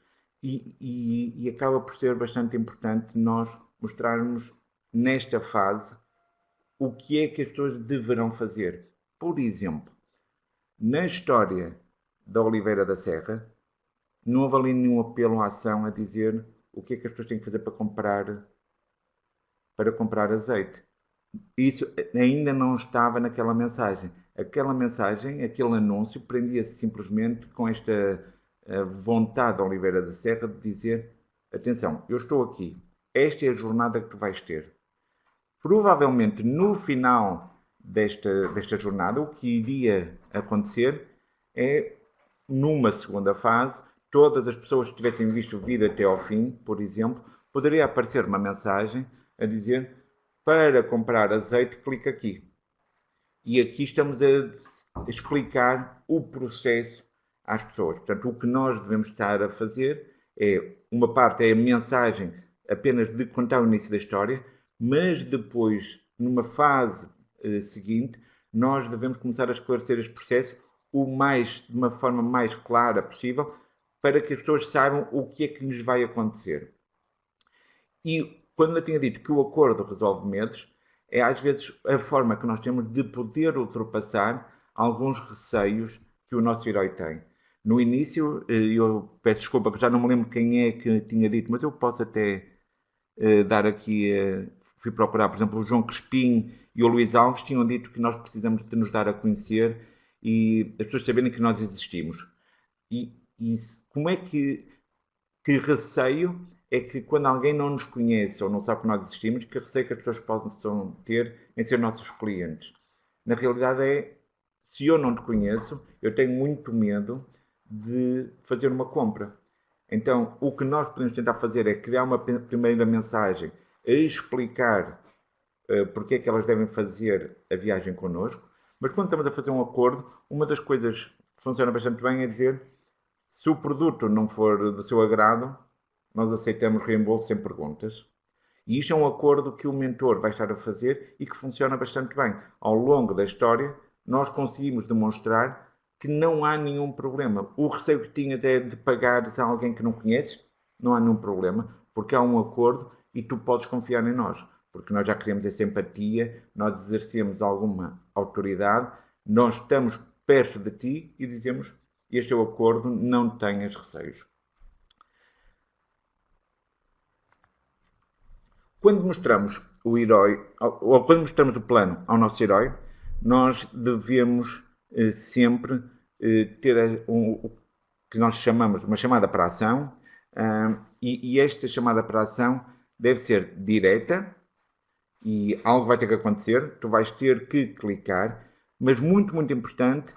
E acaba por ser bastante importante nós mostrarmos nesta fase o que é que as pessoas deverão fazer. Por exemplo, na história da Oliveira da Serra, não houve ali nenhum apelo à ação a dizer o que é que as pessoas têm que fazer para comprar azeite. Isso ainda não estava naquela mensagem. Aquela mensagem, aquele anúncio, prendia-se simplesmente com esta vontade da Oliveira da Serra de dizer: atenção, eu estou aqui, esta é a jornada que tu vais ter. Provavelmente no final desta jornada, o que iria acontecer é, numa segunda fase, todas as pessoas que tivessem visto o vídeo até ao fim, por exemplo, poderia aparecer uma mensagem a dizer: para comprar azeite, clica aqui. E aqui estamos a explicar o processo às pessoas. Portanto, o que nós devemos estar a fazer é, uma parte é a mensagem apenas de contar o início da história, mas depois, numa fase seguinte, nós devemos começar a esclarecer este processo de uma forma mais clara possível, para que as pessoas saibam o que é que lhes vai acontecer. E quando eu tinha dito que o acordo resolve medos, é às vezes a forma que nós temos de poder ultrapassar alguns receios que o nosso herói tem. No início, eu peço desculpa, porque já não me lembro quem é que tinha dito, mas eu posso até dar aqui, fui procurar, por exemplo, o João Crespim e o Luís Alves tinham dito que nós precisamos de nos dar a conhecer e as pessoas saberem que nós existimos. E como é que receio é que quando alguém não nos conhece ou não sabe que nós existimos, que receio que as pessoas possam ter em ser nossos clientes. Na realidade é, se eu não te conheço, eu tenho muito medo de fazer uma compra. Então, o que nós podemos tentar fazer é criar uma primeira mensagem a explicar porque é que elas devem fazer a viagem connosco. Mas quando estamos a fazer um acordo, uma das coisas que funciona bastante bem é dizer se o produto não for do seu agrado, nós aceitamos reembolso sem perguntas. E isto é um acordo que o mentor vai estar a fazer e que funciona bastante bem. Ao longo da história, nós conseguimos demonstrar que não há nenhum problema. O receio que tinhas é de pagares a alguém que não conheces, não há nenhum problema, porque há um acordo e tu podes confiar em nós. Porque nós já criamos essa empatia, nós exercemos alguma autoridade, nós estamos perto de ti e dizemos este é o acordo, não tenhas receios. Quando mostramos o herói, ou quando mostramos o plano ao nosso herói, nós devemos sempre ter o que nós chamamos uma chamada para a ação, e esta chamada para a ação deve ser direta, e algo vai ter que acontecer, tu vais ter que clicar, mas muito, muito importante,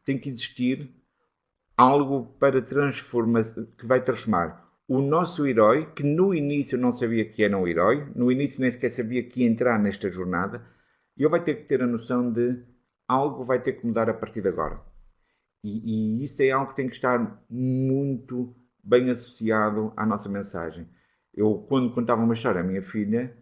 tem que existir algo para transformar, que vai transformar o nosso herói, que no início não sabia que era um herói, no início nem sequer sabia que ia entrar nesta jornada, e ele vai ter que ter a noção de algo vai ter que mudar a partir de agora. E isso é algo que tem que estar muito bem associado à nossa mensagem. Eu, quando contava uma história à minha filha,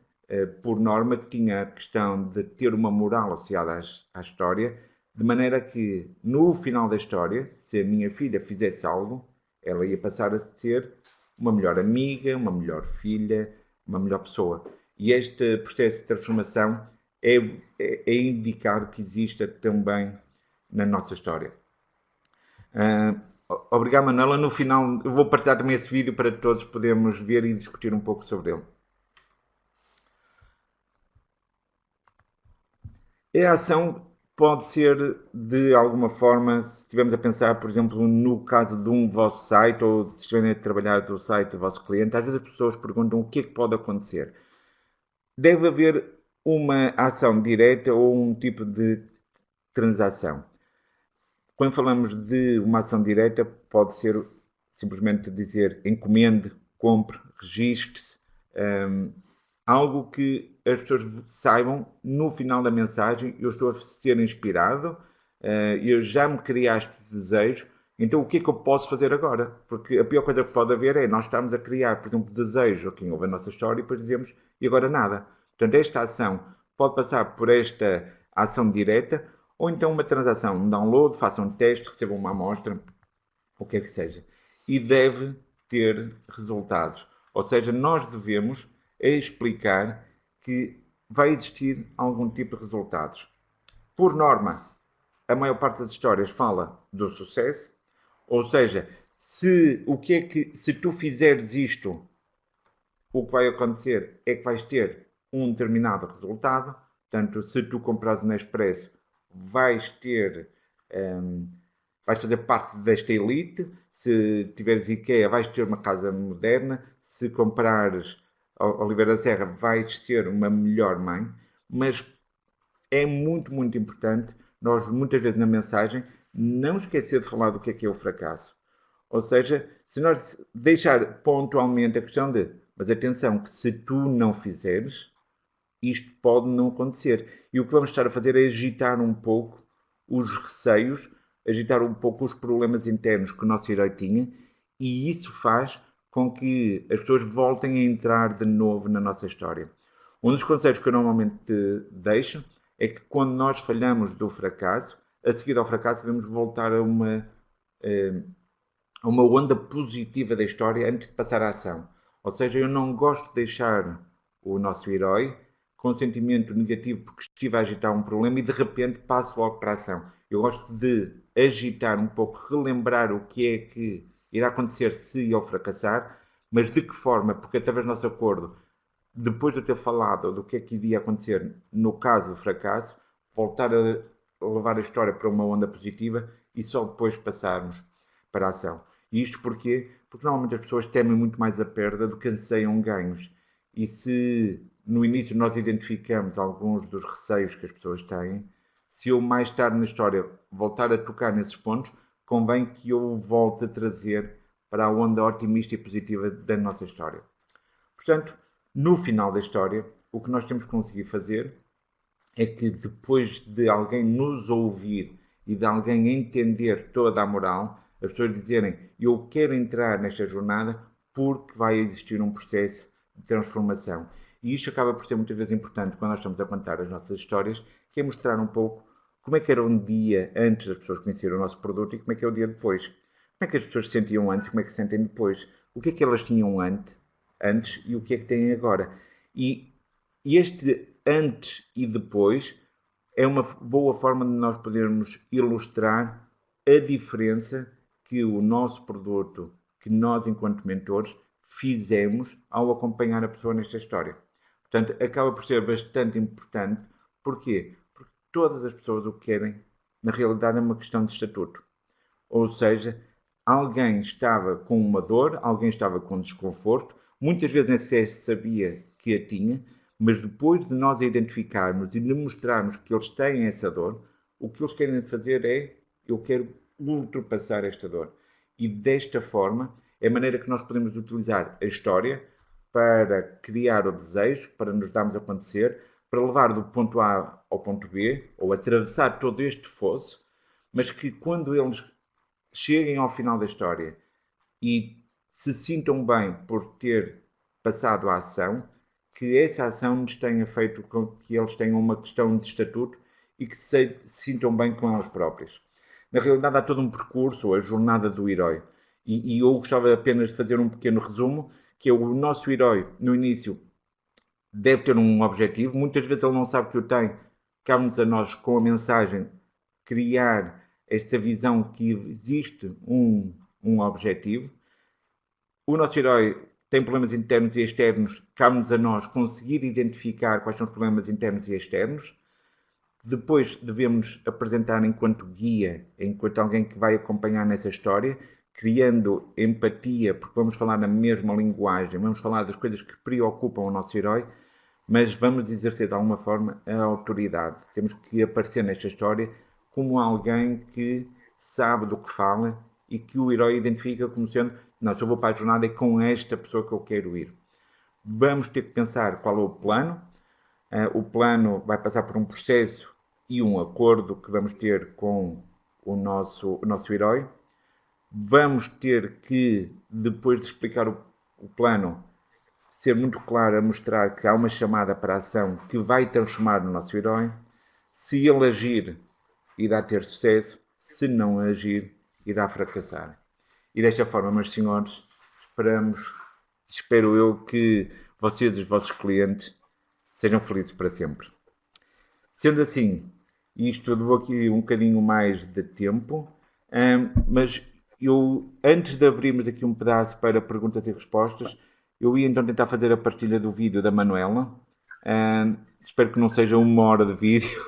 por norma, tinha a questão de ter uma moral associada à história, de maneira que, no final da história, se a minha filha fizesse algo, ela ia passar a ser uma melhor amiga, uma melhor filha, uma melhor pessoa. E este processo de transformação é indicar que exista também na nossa história. Obrigado, Manuela. No final, eu vou partilhar também esse vídeo para todos podermos ver e discutir um pouco sobre ele. A ação pode ser, de alguma forma, se estivermos a pensar, por exemplo, no caso de um vosso site, ou se estiverem a trabalhar do site do vosso cliente, às vezes as pessoas perguntam o que é que pode acontecer. Deve haver uma ação direta ou um tipo de transação. Quando falamos de uma ação direta, pode ser simplesmente dizer encomende, compre, registre-se, algo que as pessoas saibam no final da mensagem, eu estou a ser inspirado, eu já me criaste desejo, então o que é que eu posso fazer agora? Porque a pior coisa que pode haver é nós estarmos a criar, por exemplo, desejo a quem ouve a nossa história e depois dizemos e agora nada. Portanto, esta ação pode passar por esta ação direta ou então uma transação, um download, façam um teste, recebam uma amostra, o que é que seja. E deve ter resultados. Ou seja, nós devemos explicar que vai existir algum tipo de resultados. Por norma, a maior parte das histórias fala do sucesso, ou seja, se tu fizeres isto, o que vai acontecer é que vais ter um determinado resultado. Portanto, se tu comprares na Expresso, vais fazer parte desta elite. Se tiveres IKEA, vais ter uma casa moderna. Se comprares Oliveira da Serra, vais ser uma melhor mãe. Mas é muito, muito importante nós, muitas vezes na mensagem, não esquecer de falar do que é o fracasso. Ou seja, se nós deixar pontualmente a questão de mas atenção, que se tu não fizeres, isto pode não acontecer. E o que vamos estar a fazer é agitar um pouco os receios, agitar um pouco os problemas internos que o nosso herói tinha, e isso faz com que as pessoas voltem a entrar de novo na nossa história. Um dos conselhos que eu normalmente deixo é que quando nós falhamos do fracasso, a seguir ao fracasso devemos voltar a uma onda positiva da história antes de passar à ação. Ou seja, eu não gosto de deixar o nosso herói com um sentimento negativo porque estive a agitar um problema e de repente passo logo para a ação. Eu gosto de agitar um pouco, relembrar o que é que irá acontecer se ele fracassar, mas de que forma, porque através do nosso acordo, depois de eu ter falado do que é que iria acontecer no caso de fracasso, voltar a levar a história para uma onda positiva e só depois passarmos para a ação. E isto porquê? Porque normalmente as pessoas temem muito mais a perda do que anseiam ganhos. E se no início nós identificamos alguns dos receios que as pessoas têm, se eu mais tarde na história voltar a tocar nesses pontos, convém que eu volte a trazer para a onda otimista e positiva da nossa história. Portanto, no final da história, o que nós temos que conseguir fazer é que depois de alguém nos ouvir e de alguém entender toda a moral, as pessoas dizerem eu quero entrar nesta jornada porque vai existir um processo de transformação. E isto acaba por ser muitas vezes importante quando nós estamos a contar as nossas histórias, que é mostrar um pouco como é que era um dia antes das pessoas conhecerem o nosso produto e como é que é o dia depois. Como é que as pessoas se sentiam antes e como é que se sentem depois. O que é que elas tinham antes e o que é que têm agora. E este antes e depois é uma boa forma de nós podermos ilustrar a diferença que o nosso produto, que nós enquanto mentores, fizemos ao acompanhar a pessoa nesta história. Portanto, acaba por ser bastante importante. Porquê? Porque todas as pessoas o que querem, na realidade, é uma questão de estatuto. Ou seja, alguém estava com uma dor, alguém estava com desconforto, muitas vezes nem sequer sabia que a tinha, mas depois de nós a identificarmos e de mostrarmos que eles têm essa dor, o que eles querem fazer é, eu quero ultrapassar esta dor. E desta forma, é a maneira que nós podemos utilizar a história para criar o desejo, para nos darmos a acontecer, para levar do ponto A ao ponto B, ou atravessar todo este fosso, mas que quando eles cheguem ao final da história e se sintam bem por ter passado a ação, que essa ação nos tenha feito com que eles tenham uma questão de estatuto e que se sintam bem com eles próprios. Na realidade, há todo um percurso, a jornada do herói. E eu gostava apenas de fazer um pequeno resumo, que é o nosso herói, no início, deve ter um objetivo. Muitas vezes ele não sabe que o tem. Cabe-nos a nós, com a mensagem, criar esta visão que existe um objetivo. O nosso herói tem problemas internos e externos. Cabe-nos a nós conseguir identificar quais são os problemas internos e externos. Depois devemos apresentar enquanto guia, enquanto alguém que vai acompanhar nessa história, criando empatia, porque vamos falar na mesma linguagem, vamos falar das coisas que preocupam o nosso herói, mas vamos exercer de alguma forma a autoridade. Temos que aparecer nesta história como alguém que sabe do que fala e que o herói identifica como sendo, não, se eu vou para a jornada é com esta pessoa que eu quero ir. Vamos ter que pensar qual é o plano. O plano vai passar por um processo e um acordo que vamos ter com o nosso herói. Vamos ter que, depois de explicar o plano, ser muito claro a mostrar que há uma chamada para a ação que vai transformar no nosso herói. Se ele agir, irá ter sucesso. Se não agir, irá fracassar. E desta forma, meus senhores, espero eu que vocês e os vossos clientes sejam felizes para sempre. Sendo assim, isto eu vou aqui um bocadinho mais de tempo, mas eu, antes de abrirmos aqui um pedaço para perguntas e respostas, eu ia então tentar fazer a partilha do vídeo da Manuela. Espero que não seja 1 hora de vídeo,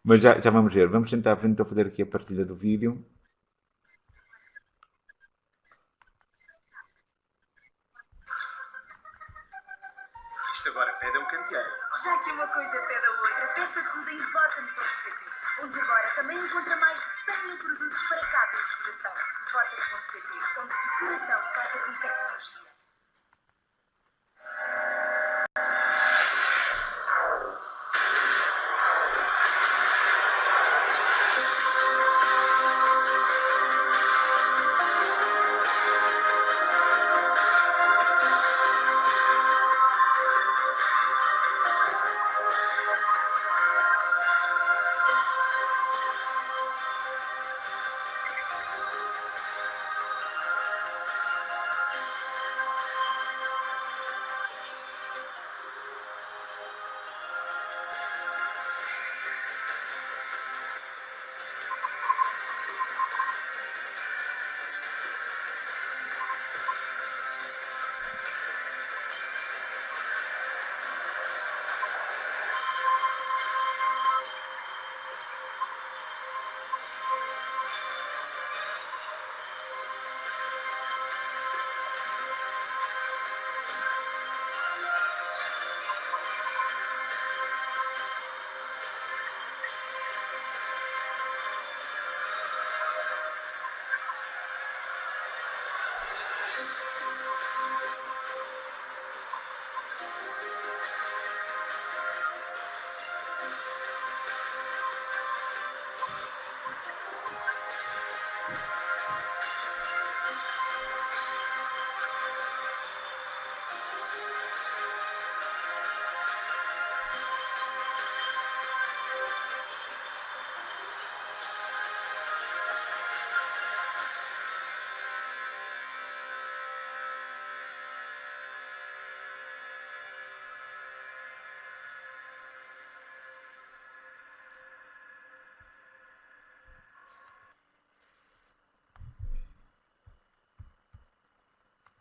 mas já vamos ver. Vamos tentar então fazer aqui a partilha do vídeo. Isto agora pede um candeeiro. Já que uma coisa pede a outra, peça tudo em Vorten.pt, onde agora também encontra mais de 100 mil produtos para casa e decoração. Vorten.pt, onde decoração casa com tecnologia.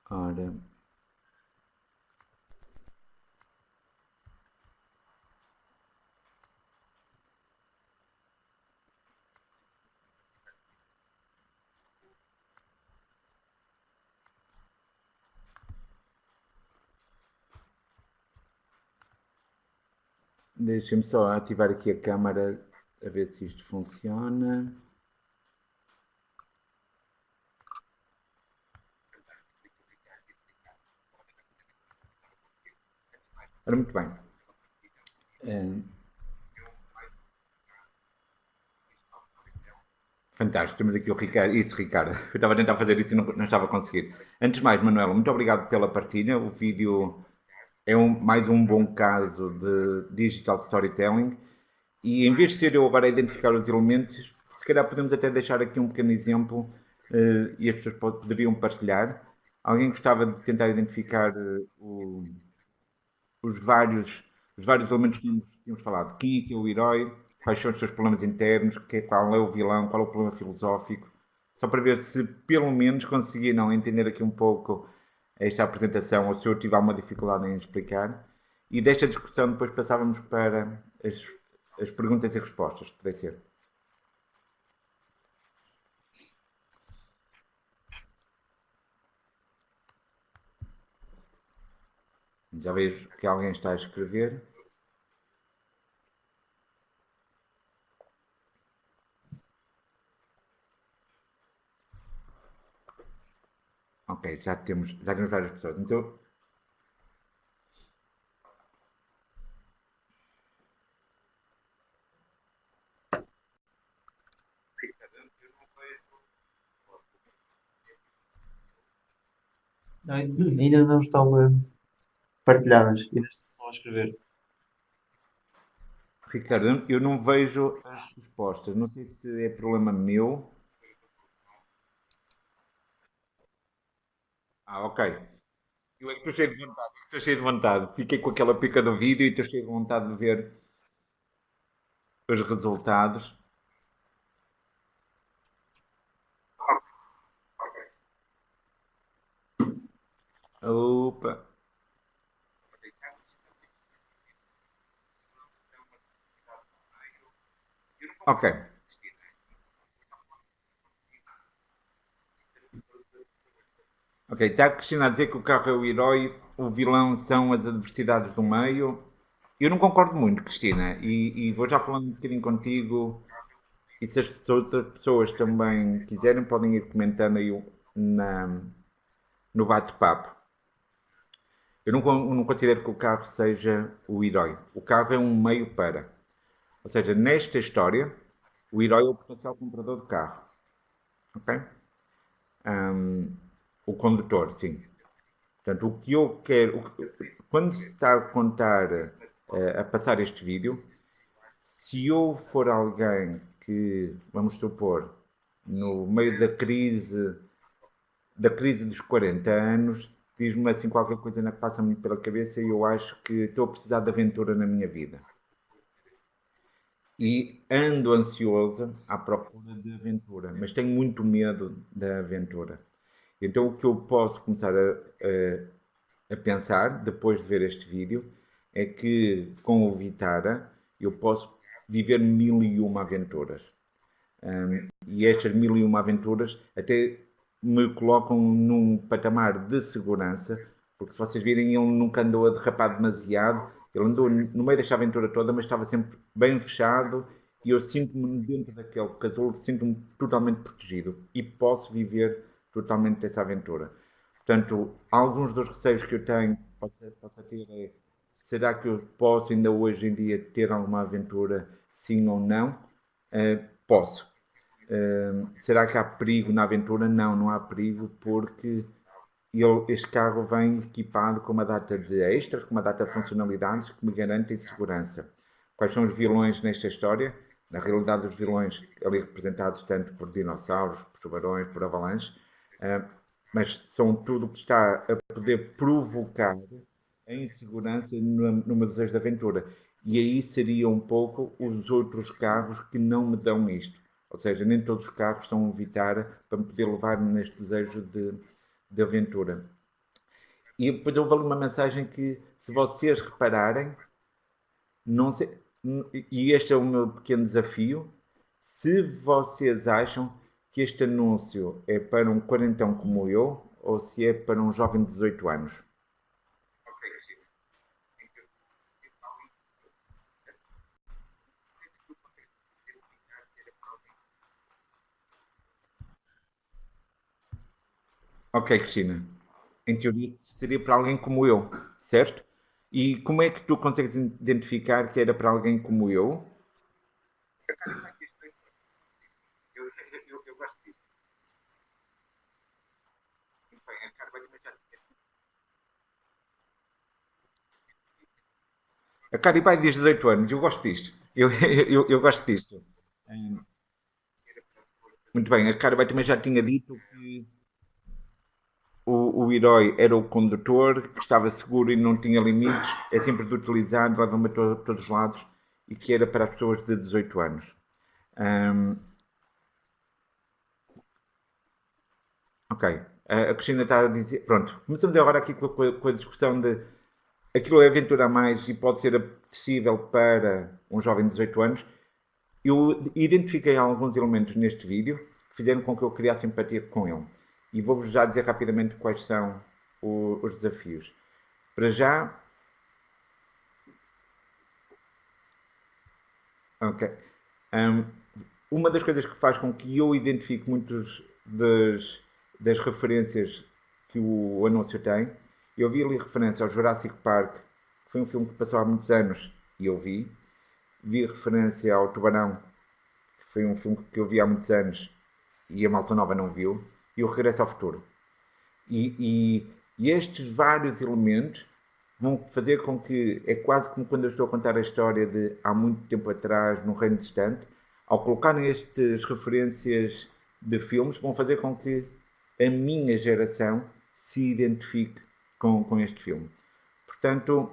Ora, deixem-me só ativar aqui a câmara a ver se isto funciona. Ora, muito bem. Fantástico, temos aqui o Ricardo. Isso, Ricardo. Eu estava a tentar fazer isso e não estava a conseguir. Antes de mais, Manuela, muito obrigado pela partilha. O vídeo é mais um bom caso de digital storytelling. E em vez de ser eu agora a identificar os elementos, se calhar podemos até deixar aqui um pequeno exemplo e as pessoas poderiam partilhar. Alguém gostava de tentar identificar os vários, os vários elementos que tínhamos falado. Quem é que é o herói? Quais são os seus problemas internos? Qual é o vilão? Qual é o problema filosófico? Só para ver se pelo menos conseguiram entender aqui um pouco esta apresentação ou se eu tive alguma dificuldade em explicar. E desta discussão depois passávamos para as perguntas e respostas, pode ser. Já vejo que alguém está a escrever. Ok, já temos várias pessoas. Então, Não, ainda não estão partilhadas, ainda estão só a escrever. Ricardo, eu não vejo as respostas. Não sei se é problema meu. Ok. Eu é que estou cheio de vontade. Estou cheio de vontade. Fiquei com aquela pica do vídeo e estou cheio de vontade de ver os resultados. Opa. Ok. Ok, está a Cristina a dizer que o carro é o herói, o vilão são as adversidades do meio. Eu não concordo muito, Cristina, e vou já falando um bocadinho contigo. E se as outras pessoas também quiserem, podem ir comentando aí na, no bate-papo. Eu não considero que o carro seja o herói. O carro é um meio para. Ou seja, nesta história, o herói é o potencial comprador de carro. Ok? O condutor, sim. Portanto, o que eu quero. Quando se está a contar, a passar este vídeo, se eu for alguém que, vamos supor, no meio da crise dos 40 anos, diz-me assim qualquer coisa que passa-me pela cabeça e eu acho que estou a precisar de aventura na minha vida. E ando ansioso à procura de aventura, mas tenho muito medo da aventura. Então o que eu posso começar a pensar, depois de ver este vídeo, é que com o Vitara eu posso viver mil e uma aventuras. E estas mil e uma aventuras até me colocam num patamar de segurança, porque se vocês virem, ele nunca andou a derrapar demasiado, ele andou no meio desta aventura toda, mas estava sempre bem fechado e eu sinto-me dentro daquele casulo, sinto-me totalmente protegido e posso viver totalmente dessa aventura. Portanto, alguns dos receios que eu tenho, posso ter é, será que eu posso ainda hoje em dia ter alguma aventura, sim ou não? Posso. Será que há perigo na aventura? Não, não há perigo porque este carro vem equipado com uma data de extras, com uma data de funcionalidades que me garantem segurança. Quais são os vilões nesta história? Na realidade, os vilões ali representados tanto por dinossauros, por tubarões, por avalanches, mas são tudo o que está a poder provocar a insegurança numa desejo de aventura. E aí seria um pouco os outros carros que não me dão isto. Ou seja, nem todos os carros são um Vitara para me poder levar neste desejo de aventura. E depois houve ali uma mensagem que, se vocês repararem, não sei, e este é o meu pequeno desafio, se vocês acham que este anúncio é para um quarentão como eu ou se é para um jovem de 18 anos. Ok, Cristina. Em teoria seria para alguém como eu, certo? E como é que tu consegues identificar que era para alguém como eu? Eu gosto disso. A Caribai diz 18 anos, eu gosto disto. Eu gosto disto. Muito bem, a Caribai também já tinha dito que o herói era o condutor, que estava seguro e não tinha limites, é simples de utilizar, leva-me a todos os lados e que era para as pessoas de 18 anos. Hum, ok. A Cristina está a dizer. Pronto, começamos agora aqui com a discussão de aquilo é aventura a mais e pode ser apetecível para um jovem de 18 anos. Eu identifiquei alguns elementos neste vídeo que fizeram com que eu criasse empatia com ele. E vou-vos já dizer rapidamente quais são os desafios. Para já, ok. Um, uma das coisas que faz com que eu identifique muitos das referências que o anúncio tem, eu vi ali referência ao Jurassic Park, que foi um filme que passou há muitos anos e eu vi. Vi referência ao Tubarão, que foi um filme que eu vi há muitos anos e a malta nova não viu. E o Regresso ao Futuro. E estes vários elementos vão fazer com que, é quase como quando eu estou a contar a história de há muito tempo atrás, num reino distante, ao colocarem estas referências de filmes, vão fazer com que a minha geração se identifique com este filme. Portanto,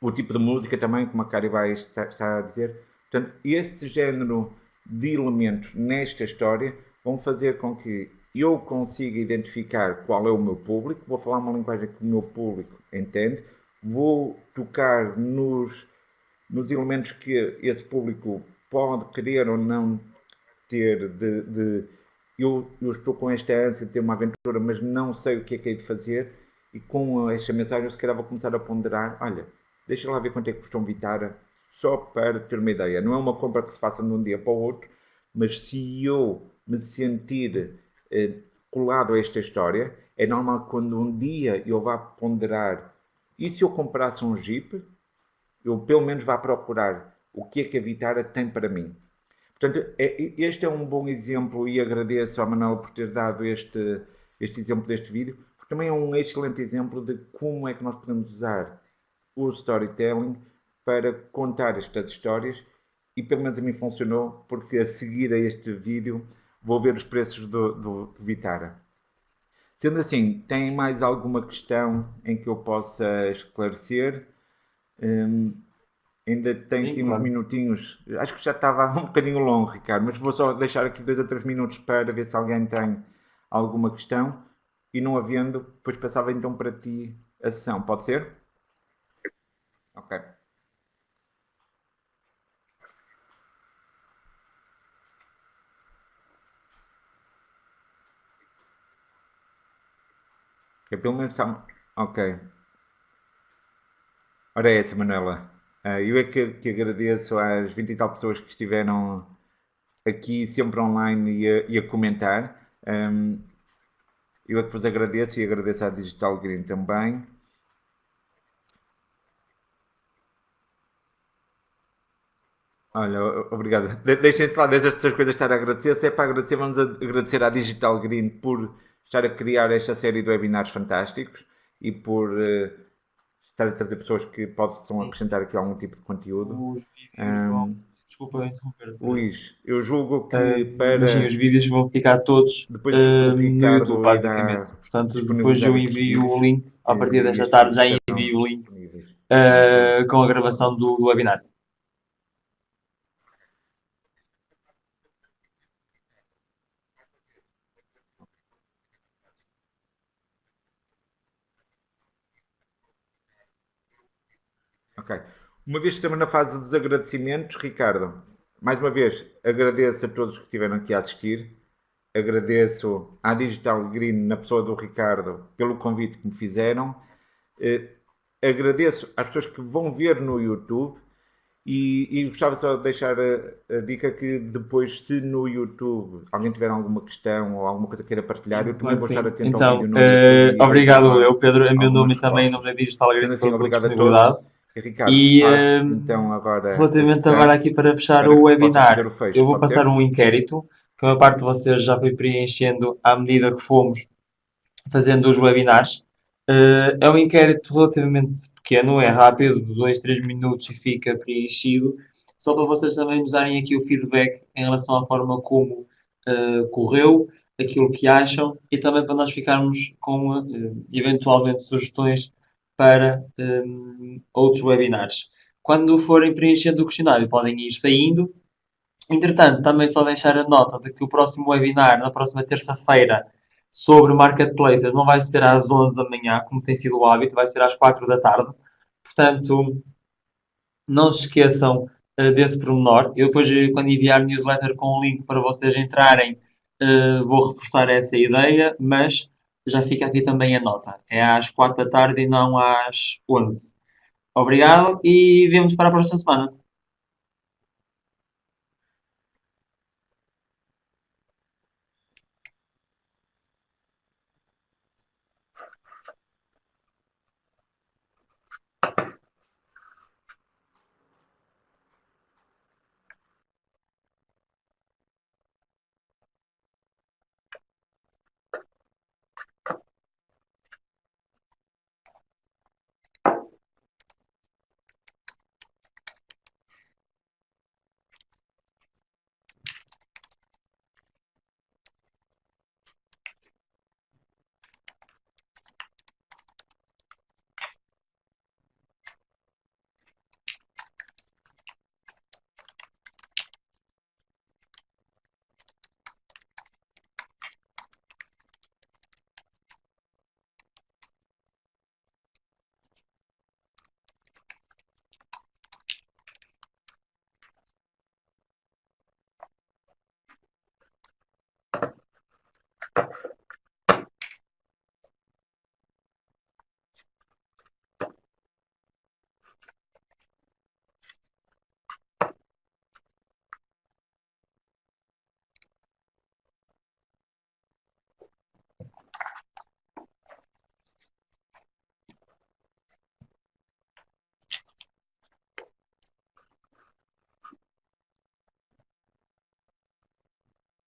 o tipo de música também, como a Caribay está a dizer. Portanto, este género de elementos nesta história vão fazer com que eu consiga identificar qual é o meu público, vou falar uma linguagem que o meu público entende, vou tocar nos elementos que esse público pode querer ou não ter eu estou com esta ânsia de ter uma aventura, mas não sei o que é que hei de fazer, e com esta mensagem eu se calhar vou começar a ponderar, olha, deixa lá ver quanto é que custa um Vitara, só para ter uma ideia. Não é uma compra que se faça de um dia para o outro, mas se eu me sentir colado a esta história, é normal que quando um dia eu vá ponderar, e se eu comprasse um Jeep, eu pelo menos vá procurar o que é que a Vitara tem para mim. Portanto, este é um bom exemplo e agradeço à Manuela por ter dado este exemplo deste vídeo, porque também é um excelente exemplo de como é que nós podemos usar o storytelling para contar estas histórias e pelo menos a mim funcionou, porque a seguir a este vídeo vou ver os preços do Vitara. Sendo assim, tem mais alguma questão em que eu possa esclarecer? Hum, Ainda tenho Sim, aqui uns claro. minutinhos. Acho que já estava um bocadinho longo, Ricardo, mas vou só deixar aqui 2 ou 3 minutos para ver se alguém tem alguma questão. E não havendo, depois passava então para ti a sessão. Pode ser? Ok. Eu pelo menos está. Ok. Ora é essa, Manuela. Eu é que agradeço às 20 e tal pessoas que estiveram aqui sempre online e a comentar. Eu é que vos agradeço e agradeço à Digital Green também. Olha, obrigado. Deixem-se lá destas coisas estar a agradecer. Se é para agradecer, vamos agradecer à Digital Green por estar a criar esta série de webinars fantásticos e por estar a trazer pessoas que possam Sim. acrescentar aqui algum tipo de conteúdo. Os vídeos vão. Ahm, Desculpa interromper. Luís, eu julgo que Mas sim, os para vídeos vão ficar todos depois o no YouTube, Ricardo basicamente. irá Portanto, depois disponibilizar eu estes envio o vídeos link, a partir e desta estes tarde vídeos já estarão envio o link disponíveis no YouTube. com a gravação do webinar. Ok. Uma vez que estamos na fase dos agradecimentos, Ricardo, mais uma vez agradeço a todos que estiveram aqui a assistir. Agradeço à Digital Green, na pessoa do Ricardo, pelo convite que me fizeram. Agradeço às pessoas que vão ver no YouTube e gostava só de deixar a dica que depois, se no YouTube alguém tiver alguma questão ou alguma coisa queira partilhar, eu também Claro vou que estar sim. atento ao Então, vídeo no YouTube e obrigado eu, Pedro, em meu algumas nome e também em nome da respostas. Digital Green Sendo assim, pela tua obrigado a disponibilidade. todos. E Ricardo, E passo então agora a relativamente agora sessão aqui para fechar para o que tu possas fazer webinar, o fecho. eu vou Pode passar ser? um inquérito que a maior parte de vocês já foi preenchendo à medida que fomos fazendo os webinars. É um inquérito relativamente pequeno, é rápido, 2, 3 minutos e fica preenchido, só para vocês também nos darem aqui o feedback em relação à forma como correu, aquilo que acham e também para nós ficarmos com eventualmente sugestões para outros webinars. Quando forem preenchendo o questionário, podem ir saindo. Entretanto, também só deixar a nota de que o próximo webinar, na próxima terça-feira, sobre marketplaces, não vai ser às 11 da manhã, como tem sido o hábito, vai ser às 4 da tarde. Portanto, não se esqueçam desse pormenor. Eu depois, quando enviar newsletter com o link para vocês entrarem, vou reforçar essa ideia, mas já fica aqui também a nota. É às 4 da tarde e não às 11. Obrigado e vemos para a próxima semana.